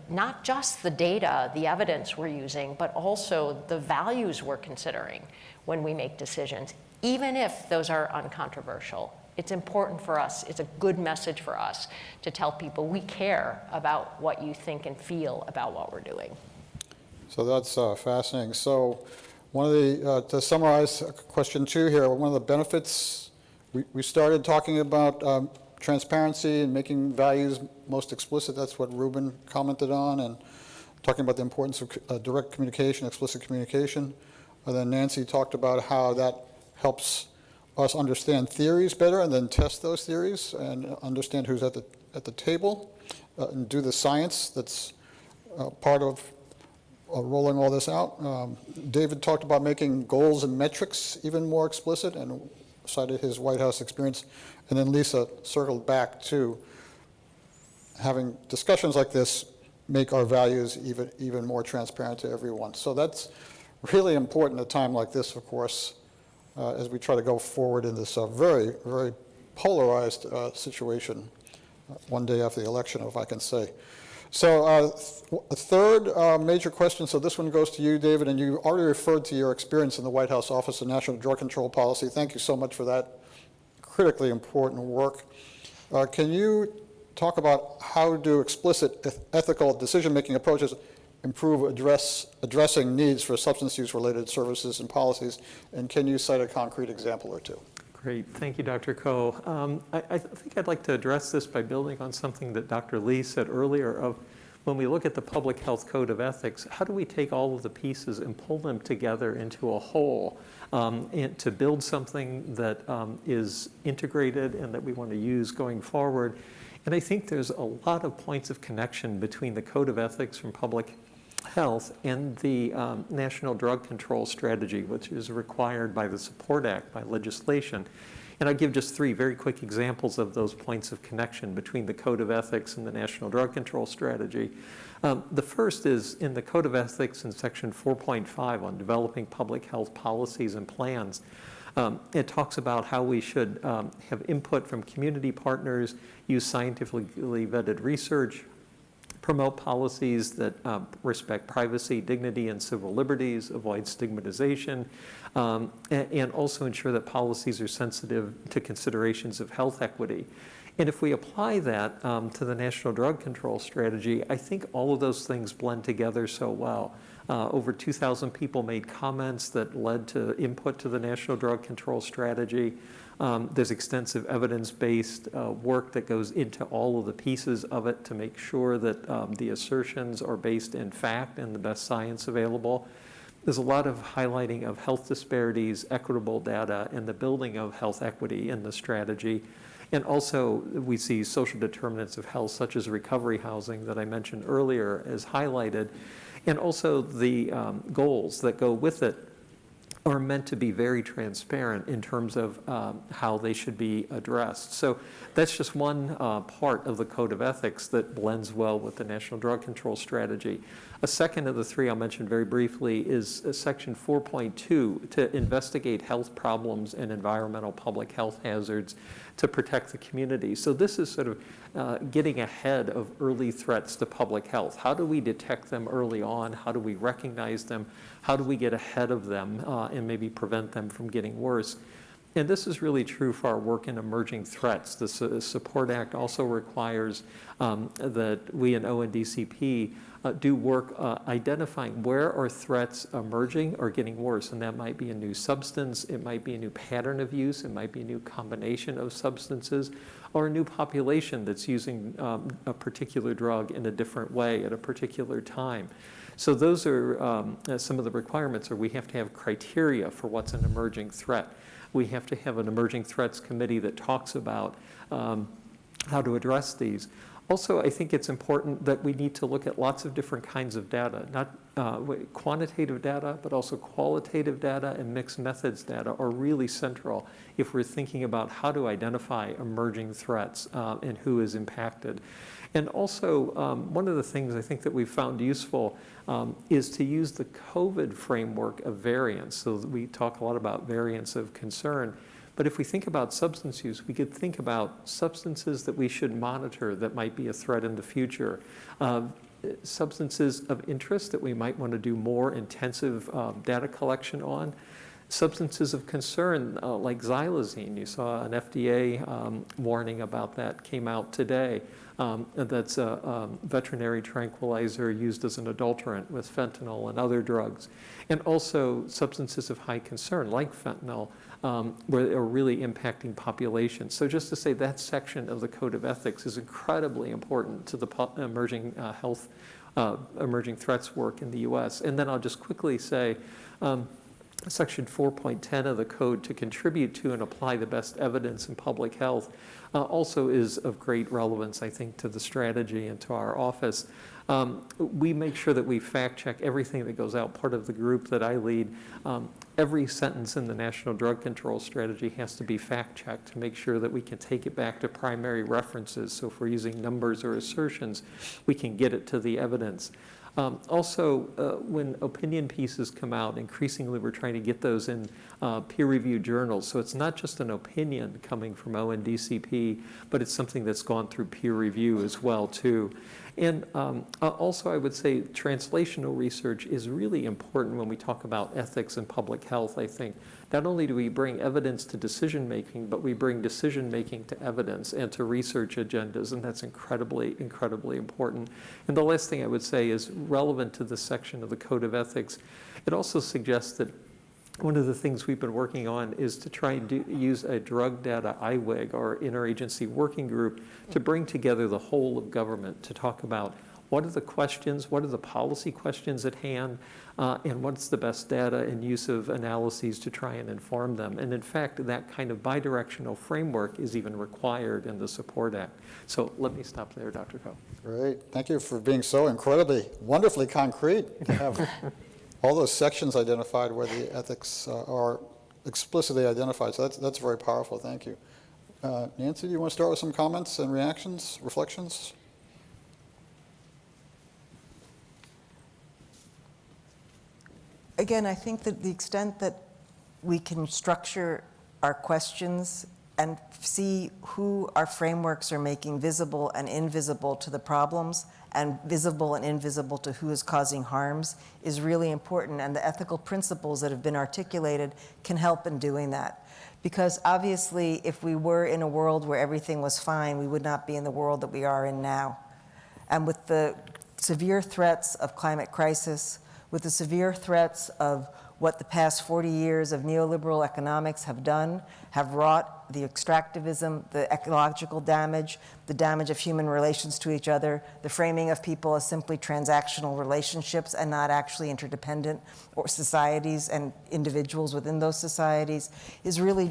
not just the data, the evidence we're using, but also the values we're considering when we make decisions, even if those are uncontroversial. It's important for us, it's a good message for us to tell people we care about what you think and feel about what we're doing. So that's fascinating. So one of the, to summarize question 2 here, one of the benefits, we started talking about transparency and making values most explicit. That's what Ruben commented on, and talking about the importance of direct communication, explicit communication. And then Nancy talked about how that helps us understand theories better and then test those theories and understand who's at the table and do the science that's part of rolling all this out. David talked about making goals and metrics even more explicit and cited his White House experience. And then Lisa circled back to having discussions like this make our values even more transparent to everyone. So that's really important at a time like this, of course, as we try to go forward in this very, very polarized situation one day after the election, if I can say. So a third major question, so this one goes to you, David, and you already referred to your experience in the White House Office of National Drug Control Policy. Thank you so much for that critically important work. Can you talk about how do explicit ethical decision-making approaches improve addressing needs for substance use-related services and policies, and can you cite a concrete example or two? Great, thank you, Dr. Koh. I think I'd like to address this by building on something that Dr. Lee said earlier of when we look at the Public Health Code of Ethics, how do we take all of the pieces and pull them together into a whole and to build something that is integrated and that we want to use going forward? And I think there's a lot of points of connection between the Code of Ethics from Public Health and the National Drug Control Strategy, which is required by the Support Act, by legislation. And I'll give just 3 very quick examples of those points of connection between the Code of Ethics and the National Drug Control Strategy. The first is in the Code of Ethics in section 4.5 on developing public health policies and plans. It talks about how we should have input from community partners, use scientifically vetted research, promote policies that respect privacy, dignity, and civil liberties, avoid stigmatization, and also ensure that policies are sensitive to considerations of health equity. And if we apply that to the National Drug Control Strategy, I think all of those things blend together so well. Over 2,000 people made comments that led to input to the National Drug Control Strategy. There's extensive evidence-based work that goes into all of the pieces of it to make sure that the assertions are based in fact and the best science available. There's a lot of highlighting of health disparities, equitable data, and the building of health equity in the strategy. And also, we see social determinants of health, such as recovery housing that I mentioned earlier, as highlighted. And also the goals that go with it are meant to be very transparent in terms of how they should be addressed. So that's just one part of the Code of Ethics that blends well with the National Drug Control Strategy. A second of the 3 I'll mention very briefly is section 4.2 to investigate health problems and environmental public health hazards to protect the community. So this is sort of getting ahead of early threats to public health. How do we detect them early on? How do we recognize them? How do we get ahead of them and maybe prevent them from getting worse? And this is really true for our work in emerging threats. The Support Act also requires that we in ONDCP do work identifying where are threats emerging or getting worse. And that might be a new substance, it might be a new pattern of use, it might be a new combination of substances, or a new population that's using a particular drug in a different way at a particular time. So those are some of the requirements. Are we have to have criteria for what's an emerging threat. We have to have an emerging threats committee that talks about how to address these. Also, I think it's important that we need to look at lots of different kinds of data, not quantitative data, but also qualitative data and mixed methods data are really central if we're thinking about how to identify emerging threats and who is impacted. And also, one of the things I think that we've found useful is to use the COVID framework of variance. So we talk a lot about variance of concern. But if we think about substance use, we could think about substances that we should monitor that might be a threat in the future, substances of interest that we might want to do more intensive data collection on, substances of concern like xylazine. You saw an FDA warning about that came out today. That's a veterinary tranquilizer used as an adulterant with fentanyl and other drugs. And also substances of high concern like fentanyl, where they're really impacting populations. So just to say that section of the Code of Ethics is incredibly important to the emerging health, emerging threats work in the US. And then I'll just quickly say, Section 4.10 of the code to contribute to and apply the best evidence in public health also is of great relevance, I think, to the strategy and to our office. We make sure that we fact check everything that goes out. Part of the group that I lead, every sentence in the National Drug Control Strategy has to be fact checked to make sure that we can take it back to primary references. So if we're using numbers or assertions, we can get it to the evidence. Also, when opinion pieces come out, increasingly we're trying to get those in peer-reviewed journals. So it's not just an opinion coming from ONDCP, but it's something that's gone through peer review as well, too. And also, I would say translational research is really important when we talk about ethics and public health, I think. Not only do we bring evidence to decision-making, but we bring decision-making to evidence and to research agendas, and that's incredibly, incredibly important. And the last thing I would say is relevant to this section of the Code of Ethics. It also suggests that one of the things we've been working on is to try and use a drug data IWIG, or interagency working group, to bring together the whole of government to talk about what are the questions, what are the policy questions at hand, and what's the best data and use of analyses to try and inform them. And in fact, that kind of bidirectional framework is even required in the Support Act. So let me stop there, Dr. Koh. Great. Thank you for being so incredibly, wonderfully concrete to have all those sections identified where the ethics are explicitly identified. So that's very powerful. Thank you. Nancy, do you want to start with some comments and reactions, reflections? Again, I think that the extent that we can structure our questions and see who our frameworks are making visible and invisible to the problems and visible and invisible to who is causing harms is really important. And the ethical principles that have been articulated can help in doing that. Because obviously, if we were in a world where everything was fine, we would not be in the world that we are in now. And with the severe threats of climate crisis, with the severe threats of what the past 40 years of neoliberal economics have done, have wrought the extractivism, the ecological damage, the damage of human relations to each other, the framing of people as simply transactional relationships and not actually interdependent or societies and individuals within those societies, is really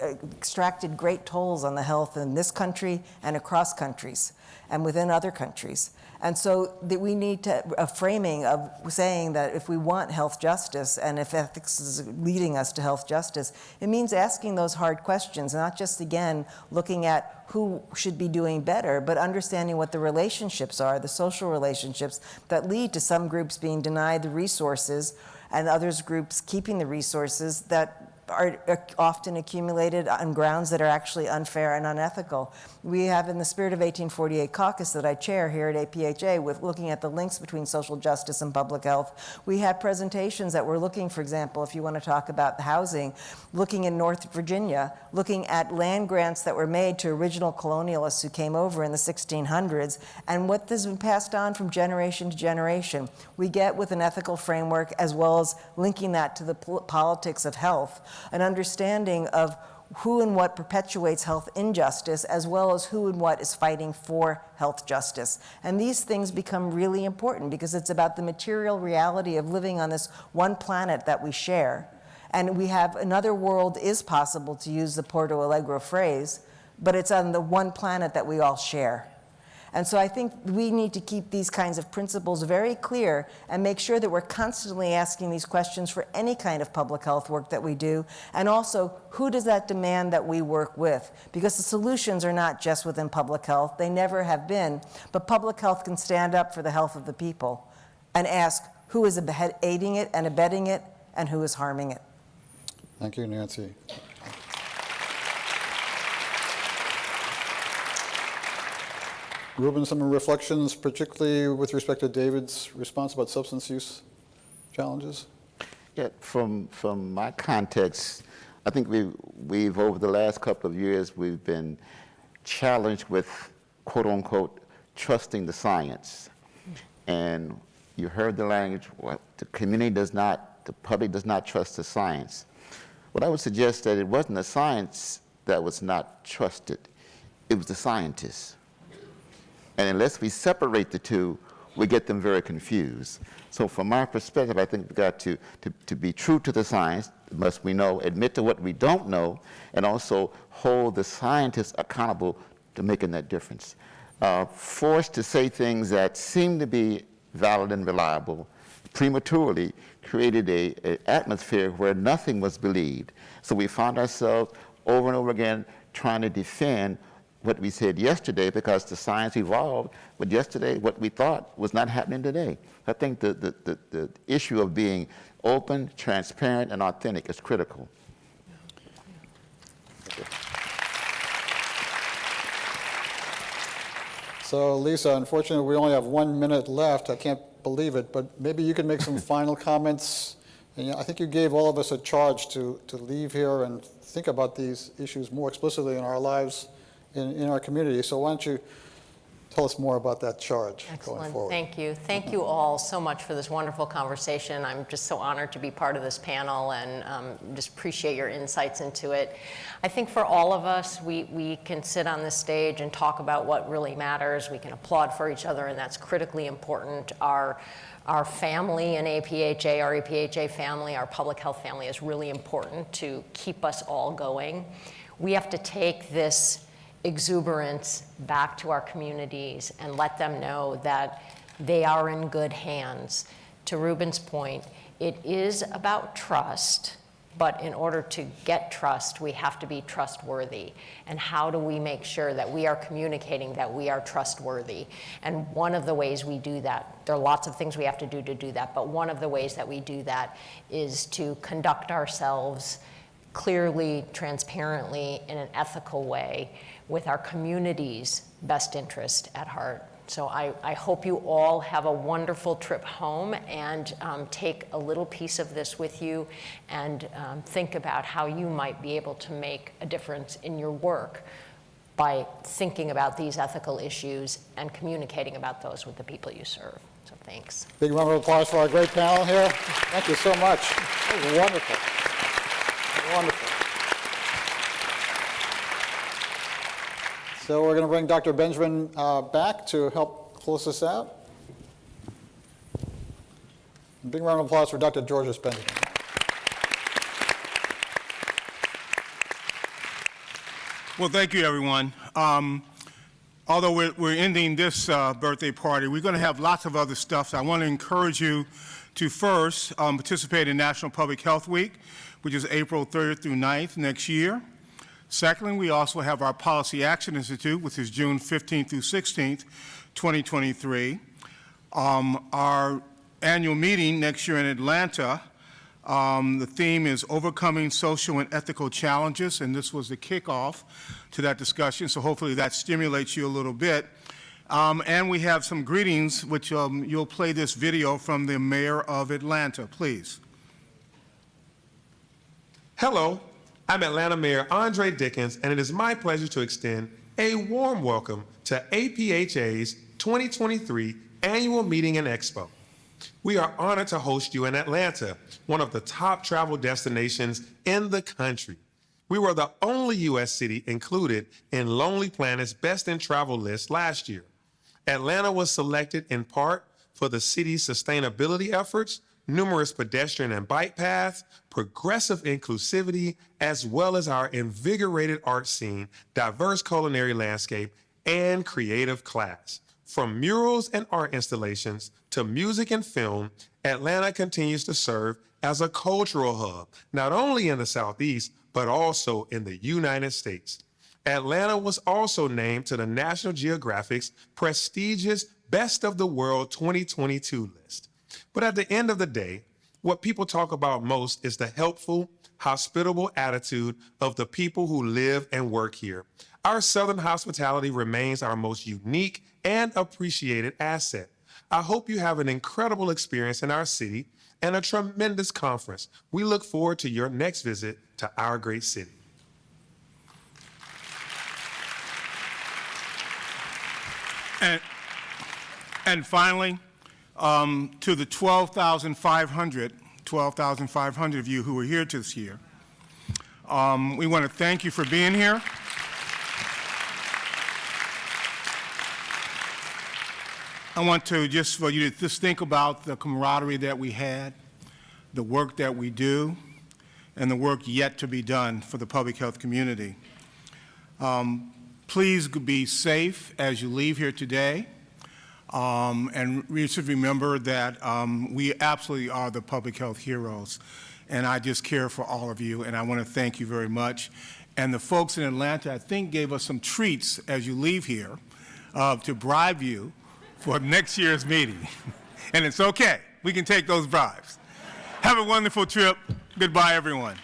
extracted great tolls on the health in this country and across countries and within other countries. And so that we need a framing of saying that if we want health justice and if ethics is leading us to health justice, it means asking those hard questions, not just, again, looking at who should be doing better, but understanding what the relationships are, the social relationships that lead to some groups being denied the resources and others groups keeping the resources that are often accumulated on grounds that are actually unfair and unethical. We have, in the spirit of 1848 caucus that I chair here at APHA, with looking at the links between social justice and public health, we had presentations that were looking, for example, if you want to talk about the housing, looking in North Virginia, looking at land grants that were made to original colonialists who came over in the 1600s, and what has been passed on from generation to generation. We get with an ethical framework, as well as linking that to the politics of health, an understanding of who and what perpetuates health injustice, as well as who and what is fighting for health justice. And these things become really important because it's about the material reality of living on this one planet that we share. And we have another world is possible, to use the Porto Alegre phrase, but it's on the one planet that we all share. And so I think we need to keep these kinds of principles very clear and make sure that we're constantly asking these questions for any kind of public health work that we do. And also, who does that demand that we work with? Because the solutions are not just within public health. They never have been. But public health can stand up for the health of the people and ask who is aiding it and abetting it and who is harming it. Thank you, Nancy. Ruben, some reflections, particularly with respect to David's response about substance use challenges? Yeah, from my context, I think we've over the last couple of years, we've been challenged with, quote unquote, trusting the science. And you heard the language, well, the community does not, the public does not trust the science. What I would suggest that it wasn't the science that was not trusted, it was the scientists. And unless we separate the two, we get them very confused. So from my perspective, I think we've got to be true to the science, must we know, admit to what we don't know, and also hold the scientists accountable to making that difference. Forced to say things that seem to be valid and reliable prematurely created an atmosphere where nothing was believed. So we found ourselves over and over again trying to defend what we said yesterday because the science evolved, but yesterday what we thought was not happening today. I think the issue of being open, transparent, and authentic is critical. So Lisa, unfortunately, we only have 1 minute left. I can't believe it, but maybe you can make some final comments. And I think you gave all of us a charge to leave here and think about these issues more explicitly in our lives, in our community. So why don't you tell us more about that charge going forward. Thank you. Thank you all so much for this wonderful conversation. I'm just so honored to be part of this panel and just appreciate your insights into it. I think for all of us, we can sit on this stage and talk about what really matters. We can applaud for each other, and that's critically important. Our family in APHA, our APHA family, our public health family is really important to keep us all going. We have to take this exuberance back to our communities and let them know that they are in good hands. To Ruben's point, it is about trust, But in order to get trust, we have to be trustworthy. And how do we make sure that we are communicating that we are trustworthy? And one of the ways we do that, there are lots of things we have to do that, but one of the ways that we do that is to conduct ourselves clearly, transparently, in an ethical way with our community's best interest at heart. So I hope you all have a wonderful trip home and take a little piece of this with you and think about how you might be able to make a difference in your work by thinking about these ethical issues and communicating about those with the people you serve. So thanks. Big round of applause for our great panel here. Thank you so much. That was wonderful. Wonderful. So we're going to bring Dr. Benjamin back to help close this out. A big round of applause for Dr. Georges Benjamin. Well, thank you, everyone. Although we're ending this birthday party, we're going to have lots of other stuff. So I want to encourage you to first participate in National Public Health Week, which is April 3rd through 9th next year. Secondly, we also have our Policy Action Institute, which is June 15th through 16th, 2023. Our annual meeting next year in Atlanta, the theme is Overcoming Social and Ethical Challenges, and this was the kickoff to that discussion, so hopefully that stimulates you a little bit. And we have some greetings, which you'll play this video from the Mayor of Atlanta, please. Hello. I'm Atlanta Mayor Andre Dickens, and it is my pleasure to extend a warm welcome to APHA's 2023 Annual Meeting and Expo. We are honored to host you in Atlanta, one of the top travel destinations in the country. We were the only U.S. city included in Lonely Planet's Best in Travel list last year. Atlanta was selected in part for the city's sustainability efforts, numerous pedestrian and bike paths, progressive inclusivity, as well as our invigorated art scene, diverse culinary landscape, and creative class. From murals and art installations to music and film, Atlanta continues to serve as a cultural hub, not only in the Southeast, but also in the United States. Atlanta was also named to the National Geographic's prestigious Best of the World 2022 list. But at the end of the day, what people talk about most is the helpful, hospitable attitude of the people who live and work here. Our Southern hospitality remains our most unique and appreciated asset. I hope you have an incredible experience in our city and a tremendous conference. We look forward to your next visit to our great city. And finally, to the 12,500 of you who were here this year, we want to thank you for being here. I want to just for you to just think about the camaraderie that we had, the work that we do, and the work yet to be done for the public health community. Please be safe as you leave here today. And we should remember that we absolutely are the public health heroes. And I just care for all of you, and I want to thank you very much. And the folks in Atlanta, I think, gave us some treats as you leave here to bribe you for next year's meeting. And it's okay. We can take those bribes. Have a wonderful trip. Goodbye, everyone.